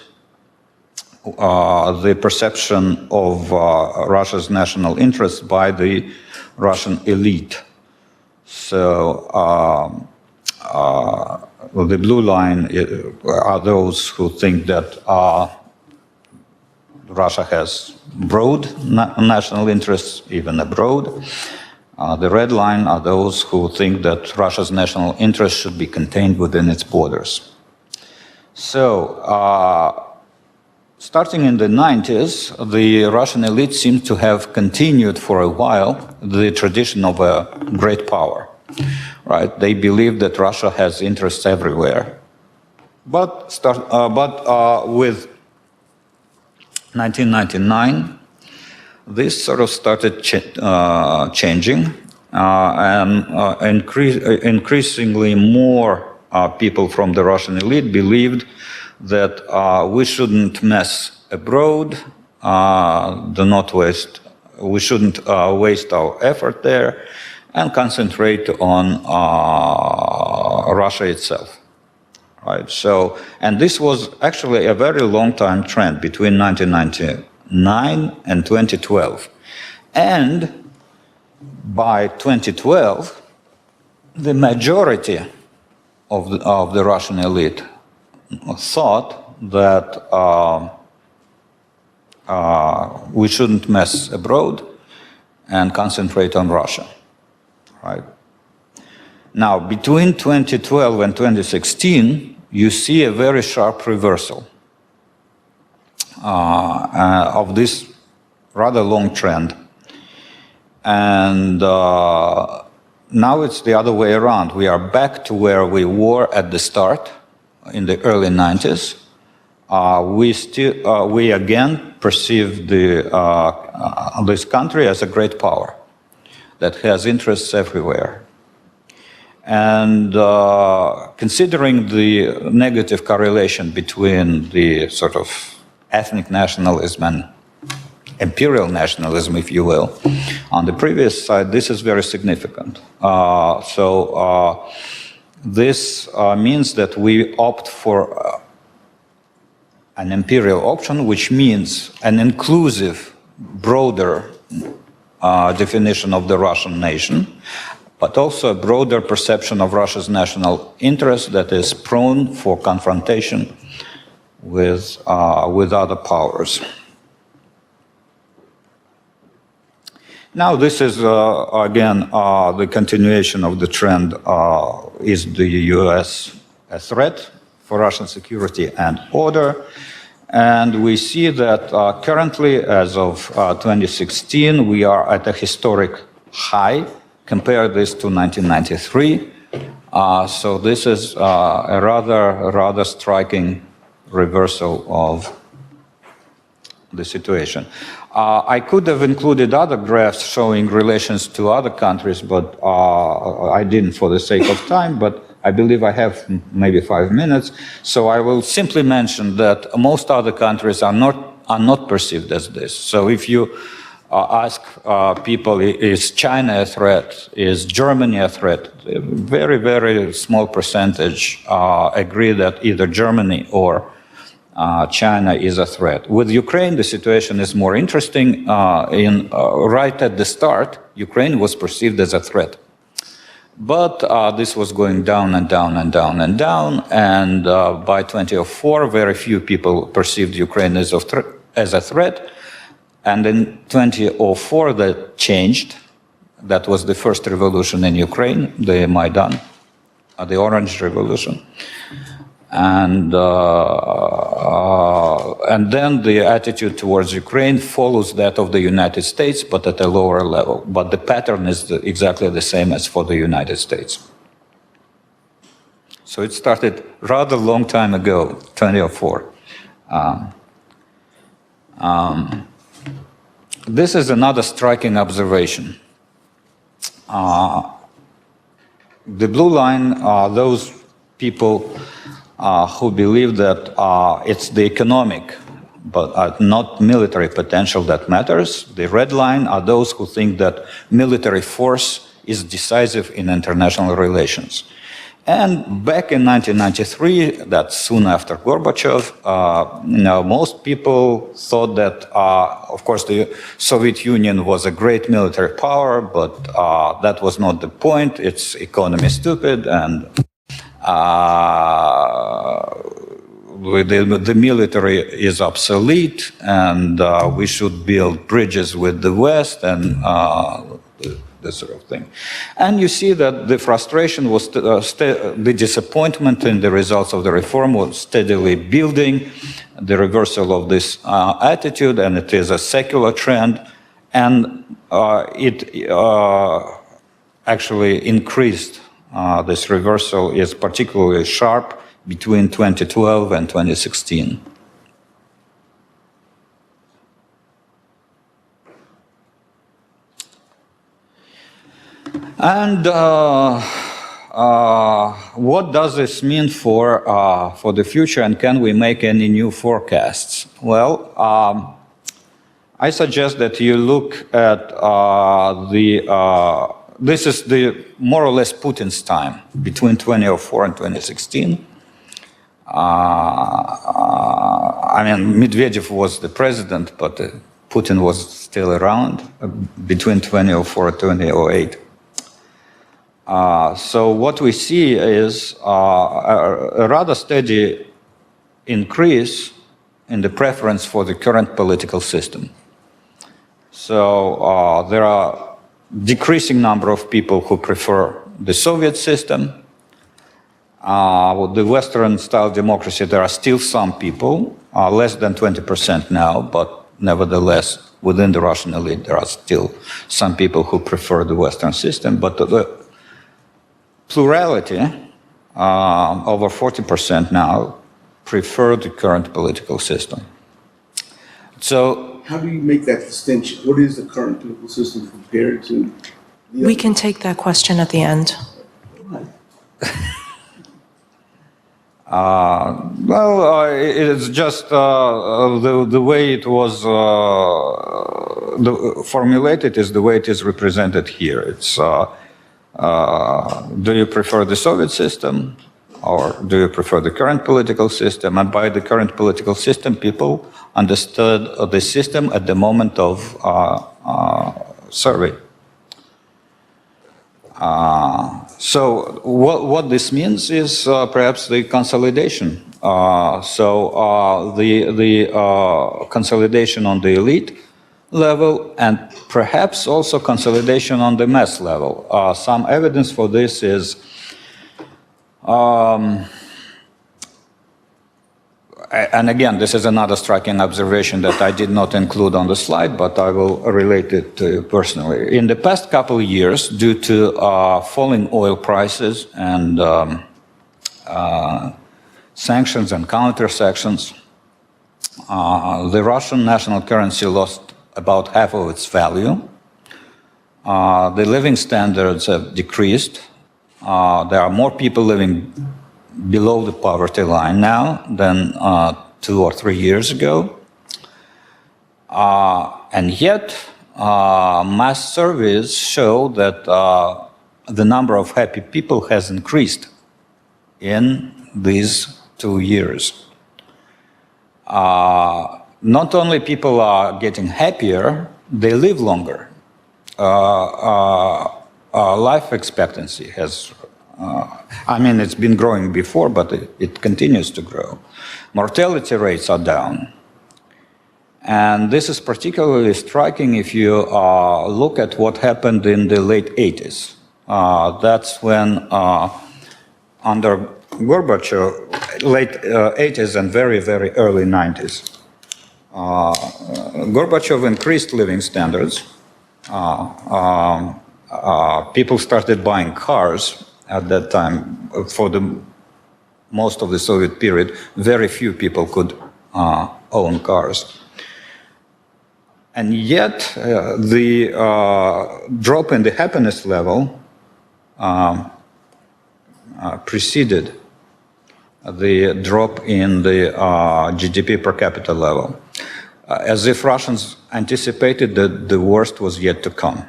the perception of Russia's national interest by the Russian elite. So the blue line are those who think that Russia has broad national interests, even abroad. The red line are those who think that Russia's national interests should be contained within its borders. So, starting in the 90s, the Russian elite seems to have continued for a while the tradition of a great power, right? They believe that Russia has interests everywhere. But with 1999, this sort of started changing, and increasingly more people from the Russian elite believed that we shouldn't mess abroad, we shouldn't waste our effort there, and concentrate on Russia itself. Right. So, and this was actually a very long time trend between 1999 and 2012. And by 2012, the majority of the Russian elite thought that we shouldn't mess abroad and concentrate on Russia. Right. Now, between 2012 and 2016, you see a very sharp reversal of this rather long trend. And now it's the other way around. We are back to where we were at the start, in the early 90s. We again perceive this country as a great power that has interests everywhere. And considering the negative correlation between the sort of ethnic nationalism and imperial nationalism, if you will, on the previous side, this is very significant. This means that we opt for an imperial option, which means an inclusive, broader definition of the Russian nation, but also a broader perception of Russia's national interest that is prone for confrontation with other powers. Now this is, again, the continuation of the trend. Is the US a threat for Russian security and order? And we see that currently, as of 2016, we are at a historic high. Compare this to 1993. So this is a rather striking reversal of the situation. I could have included other graphs showing relations to other countries, but I didn't for the sake of time, but I believe I have maybe 5 minutes. So I will simply mention that most other countries are not perceived as this. So if you ask people, is China a threat? Is Germany a threat? A very, very small percentage agree that either Germany or China is a threat. With Ukraine, the situation is more interesting. Right at the start, Ukraine was perceived as a threat. But this was going down and down and down and down. And by 2004, very few people perceived Ukraine as a threat. And in 2004, that changed. That was the first revolution in Ukraine, the Maidan, the Orange Revolution. And then the attitude towards Ukraine follows that of the United States, but at a lower level. But the pattern is exactly the same as for the United States. So it started rather long time ago, 2004. This is another striking observation. The blue line are those people who believe that it's the economic, but not military potential that matters. The red line are those who think that military force is decisive in international relations. And back in 1993, that's soon after Gorbachev, most people thought that, of course, the Soviet Union was a great military power, but that was not the point. Its economy is stupid, and the military is obsolete, and we should build bridges with the West, and this sort of thing. And you see that the frustration was, the disappointment in the results of the reform was steadily building, the reversal of this attitude, and it is a secular trend, and it actually increased. This reversal is particularly sharp between 2012 and 2016. And what does this mean for the future, and can we make any new forecasts? Well, I suggest that you look at this is more or less Putin's time, between 2004 and 2016. I mean, Medvedev was the president, but Putin was still around between 2004 and 2008. So what we see is a rather steady increase in the preference for the current political system. So there are decreasing number of people who prefer the Soviet system. With the Western-style democracy, there are still some people, less than 20% now, but nevertheless, within the Russian elite, there are still some people who prefer the Western system. But the plurality, over 40% now, prefer the current political system. So, how do you make that distinction? What is the current political system compared to the We can take that question at the end. It's just the way it was formulated is the way it is represented here. It's do you prefer the Soviet system, or do you prefer the current political system? And by the current political system, people understood the system at the moment of survey. So what this means is perhaps the consolidation. The consolidation on the elite, level and perhaps also consolidation on the mass level. Some evidence for this is and again, this is another striking observation that I did not include on the slide, but I will relate it to you personally. In the past couple of years, due to falling oil prices and sanctions and counter-sanctions, the Russian national currency lost about half of its value. The living standards have decreased. There are more people living below the poverty line now than 2 or 3 years ago. And yet, mass surveys show that the number of happy people has increased in these 2 years. Not only people are getting happier, they live longer. Life expectancy has it's been growing before, but it continues to grow. Mortality rates are down. And this is particularly striking if you look at what happened in the late 80s. That's when, under Gorbachev, late 80s and very, very early 90s, Gorbachev increased living standards. People started buying cars. At that time, for the most of the Soviet period, very few people could own cars. And yet, the drop in the happiness level preceded the drop in the GDP per capita level, as if Russians anticipated that the worst was yet to come.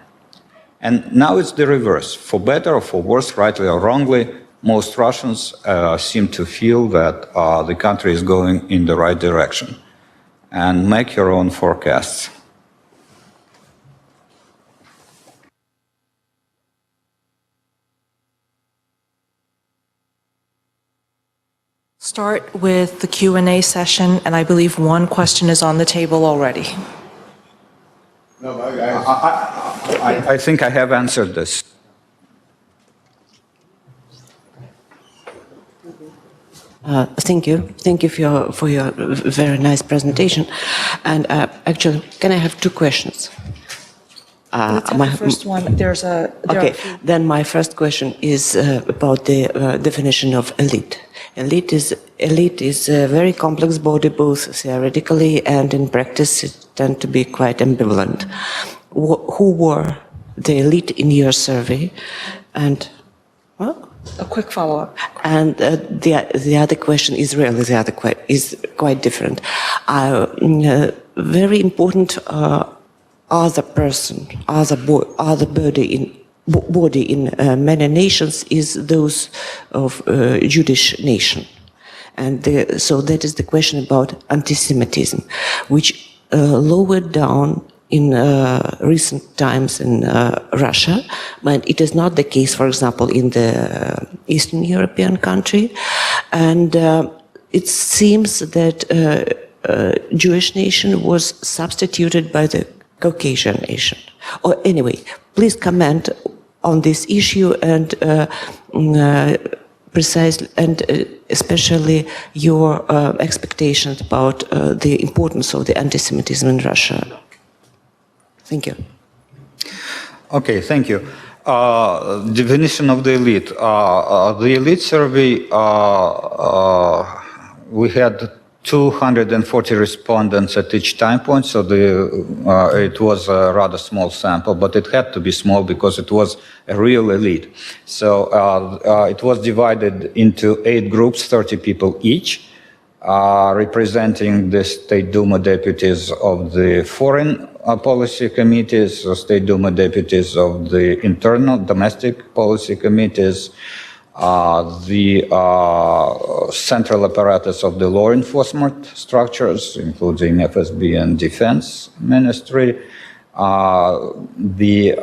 And now it's the reverse. For better or for worse, rightly or wrongly, most Russians seem to feel that the country is going in the right direction. And make your own forecasts. Start with the Q&A session, and I believe one question is on the table already. No, I think I have answered this. Thank you. Thank you for your very nice presentation. And actually, can I have 2 questions? The first one, Then my first question is about the definition of elite. Elite is a very complex body, both theoretically and in practice. It tend to be quite ambivalent. Who were the elite in your survey? And a quick follow-up. And the other question is really is quite different. Very important other person, other body in many nations is those of Jewish nation. And so that is the question about anti-Semitism, which lowered down in recent times in Russia, but it is not the case, for example, in the Eastern European country. And it seems that Jewish nation was substituted by the Caucasian nation. Or anyway, please comment on this issue and precisely and especially your expectations about the importance of the anti-Semitism in Russia. Thank you. Okay, thank you. Definition of the elite. The elite survey, we had 240 respondents at each time point, so it was a rather small sample, but it had to be small because it was a real elite. So it was divided into 8 groups, 30 people each, representing the State Duma deputies of the foreign policy committees, State Duma deputies of the internal domestic policy committees, the central apparatus of the law enforcement structures, including FSB and Defense Ministry, the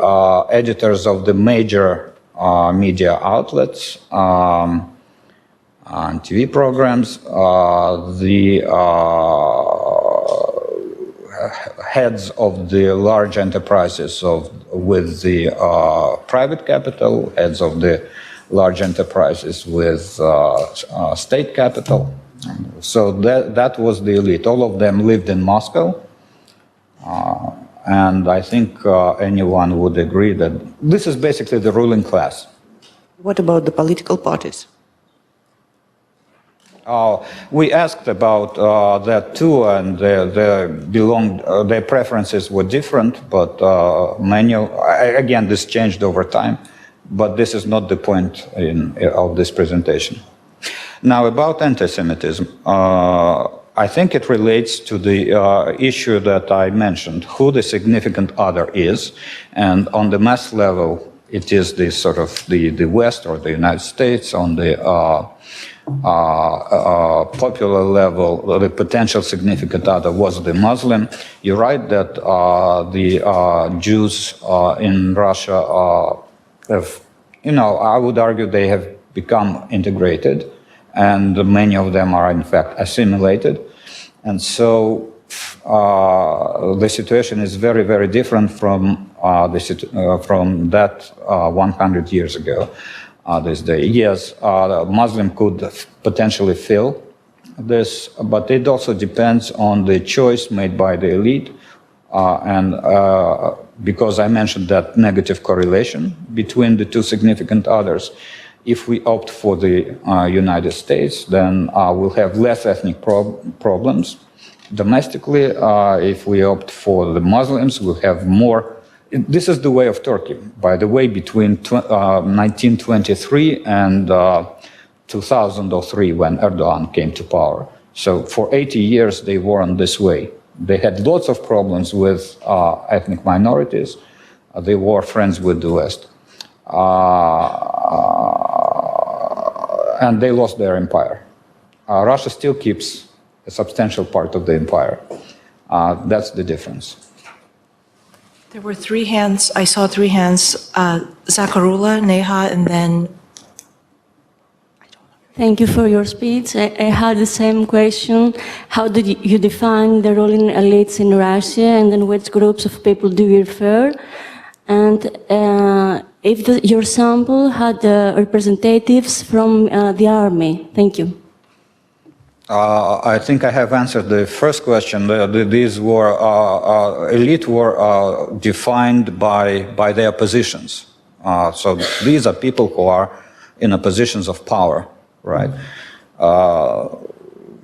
editors of the major media outlets, and TV programs, the heads of the large enterprises with the private capital, heads of the large enterprises with state capital. So that was the elite. All of them lived in Moscow. And I think anyone would agree that this is basically the ruling class. What about the political parties? We asked about that too, and their preferences were different, but again, this changed over time, but this is not the point of this presentation. Now, about anti-Semitism, I think it relates to the issue that I mentioned, who the significant other is, and on the mass level, it is the sort of the West or the United States. On the popular level, the potential significant other was the Muslim. You're right that the Jews in Russia have, I would argue they have become integrated, and many of them are in fact assimilated. And so the situation is very, very different from that 100 years ago. This day, yes, a Muslim could potentially fill this, but it also depends on the choice made by the elite, and because I mentioned that negative correlation between the two significant others. If we opt for the United States, then we'll have less ethnic problems. Domestically, if we opt for the Muslims, we'll have more. This is the way of Turkey. By the way, between 1923 and 2003, when Erdogan came to power. So for 80 years, they were on this way. They had lots of problems with ethnic minorities. They were friends with the West. And they lost their empire. Russia still keeps a substantial part of the empire. That's the difference. There were three hands. I saw three hands. Zakarula, Neha, and then... Thank you for your speech. I had the same question. How did you define the ruling elites in Russia, and then which groups of people do you refer? And if your sample had representatives from the army? Thank you. I think I have answered the first question. These were elite were defined by their positions. So these are people who are in positions of power, right?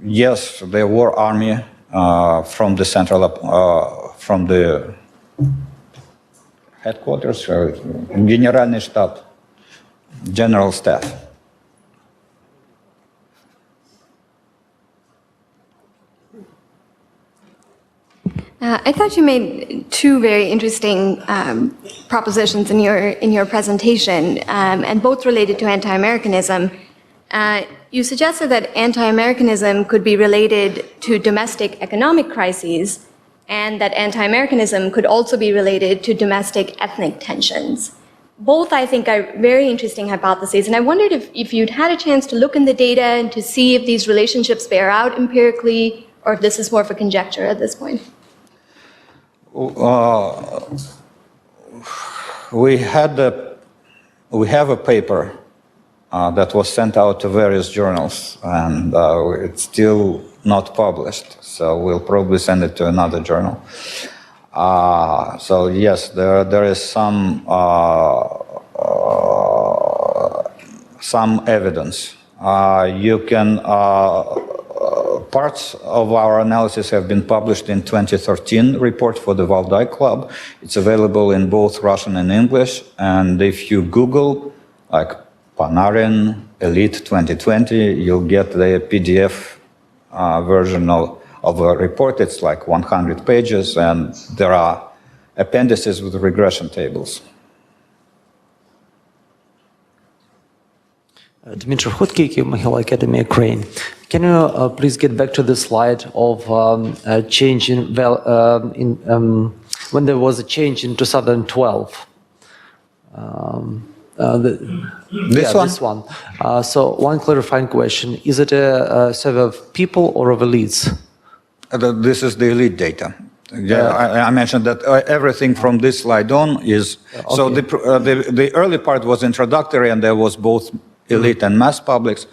Yes, there were army from the central, from the headquarters, Генеральный штаб, general staff. I thought you made two very interesting propositions in your presentation, and both related to anti-Americanism. You suggested that anti-Americanism could be related to domestic economic crises, and that anti-Americanism could also be related to domestic ethnic tensions. Both, I think, are very interesting hypotheses, and I wondered if you'd had a chance to look in the data and to see if these relationships bear out empirically, or if this is more of a conjecture at this point. We have a paper that was sent out to various journals, and it's still not published, so we'll probably send it to another journal. So yes, there is some evidence. You can parts of our analysis have been published in 2013 report for the Valdai Club. It's available in both Russian and English, and if you Google like Ponarin Elite 2020, you'll get the PDF version of a report. It's like 100 pages, and there are appendices with regression tables. Dmitry Khudkiki, Mahila Academy, Ukraine. Can you please get back to the slide of change when there was a change in 2012? This one. So one clarifying question: is it a survey of people or of elites? This is the elite data. Yeah, I mentioned that everything from this slide on is, so the early part was introductory and there was both elite and mass publics.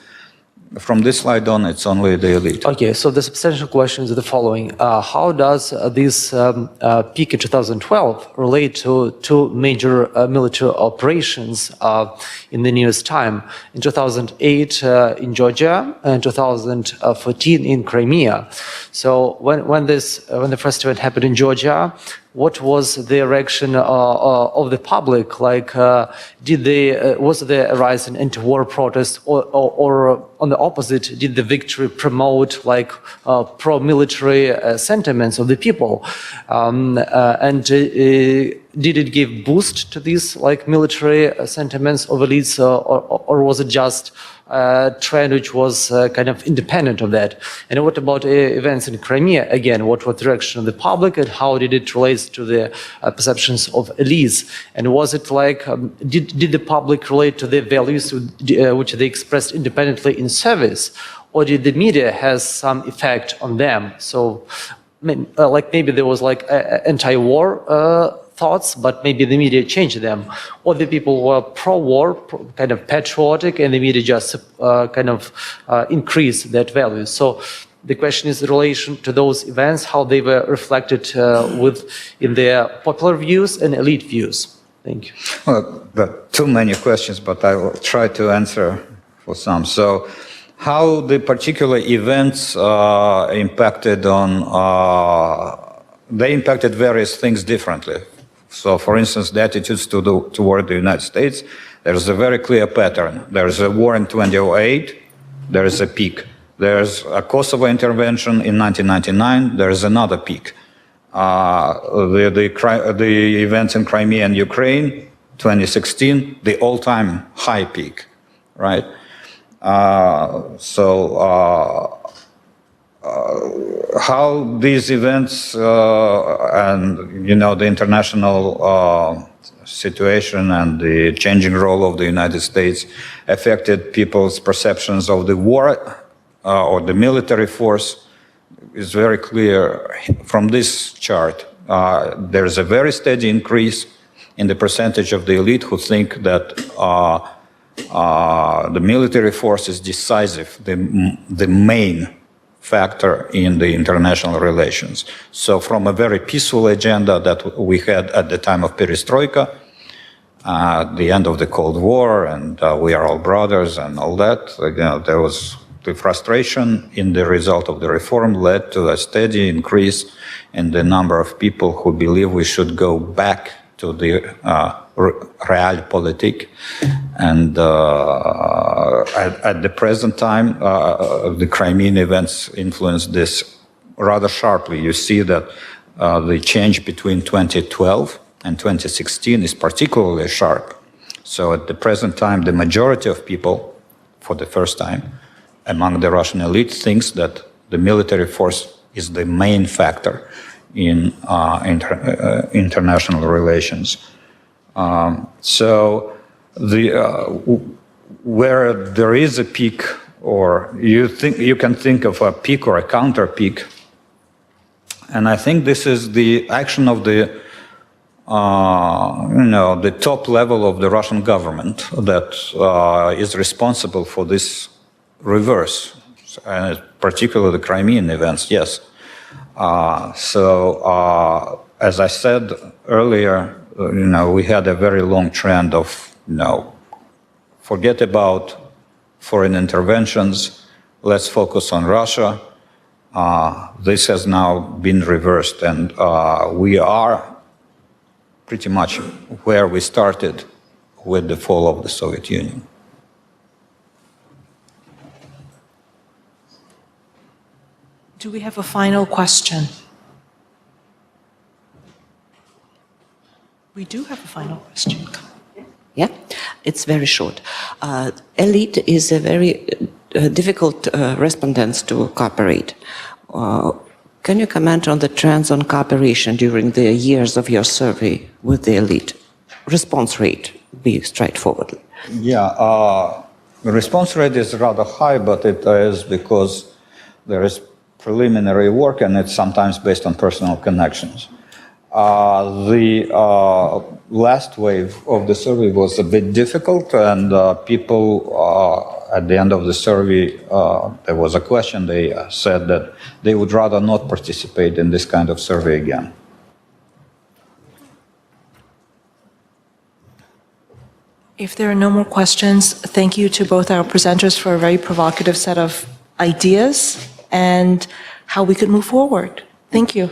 From this slide on, it's only the elite. Okay, so the substantial question is the following. How does this peak in 2012 relate to two major military operations in the nearest time? In 2008 in Georgia and 2014 in Crimea. So when the first event happened in Georgia, what was the reaction of the public? Like, was there a rise in anti-war protest, or on the opposite, did the victory promote like pro-military sentiments of the people? And did it give boost to these like military sentiments of elites, or was it just a trend which was kind of independent of that? And what about events in Crimea? Again, what was the reaction of the public, and how did it relate to the perceptions of elites? And was it like, did the public relate to the values which they expressed independently in service, or did the media has some effect on them? So, like maybe there was like anti-war thoughts, but maybe the media changed them, or the people were pro-war, kind of patriotic, and the media just kind of increased that value. So the question is in relation to those events, how they were reflected in their popular views and elite views. Thank you. Well, there are too many questions, but I will try to answer for some. So, how the particular events impacted on, they impacted various things differently. So, for instance, the attitudes toward the United States, there's a very clear pattern. There's a war in 2008, there is a peak. There's a Kosovo intervention in 1999, there is another peak. The events in Crimea and Ukraine, 2016, the all-time high peak, right? How these events and the international situation and the changing role of the United States affected people's perceptions of the war or the military force is very clear from this chart. There's a very steady increase in the percentage of the elite who think that the military force is decisive, the main factor in the international relations. So from a very peaceful agenda that we had at the time of perestroika, the end of the Cold War, and we are all brothers and all that, there was the frustration in the result of the reform led to a steady increase in the number of people who believe we should go back to the realpolitik. And at the present time, the Crimean events influenced this rather sharply. You see that the change between 2012 and 2016 is particularly sharp. So at the present time, the majority of people, for the first time, among the Russian elite, thinks that the military force is the main factor in international relations. So where there is a peak, or you can think of a peak or a counter peak, and I think this is the action of the the top level of the Russian government that is responsible for this reverse, and particularly the Crimean events. Yes. As I said earlier, we had a very long trend of, forget about foreign interventions, let's focus on Russia. This has now been reversed, and we are pretty much where we started with the fall of the Soviet Union. Do we have a final question? We do have a final question. Yeah, it's very short. Elite is a very difficult respondents to cooperate. Can you comment on the trends on cooperation during the years of your survey with the elite? Response rate, be straightforward. Yeah, the response rate is rather high, but it is because there is preliminary work, and it's sometimes based on personal connections. The last wave of the survey was a bit difficult, and people at the end of the survey, there was a question. They said that they would rather not participate in this kind of survey again. If there are no more questions, thank you to both our presenters for a very provocative set of ideas and how we could move forward. Thank you.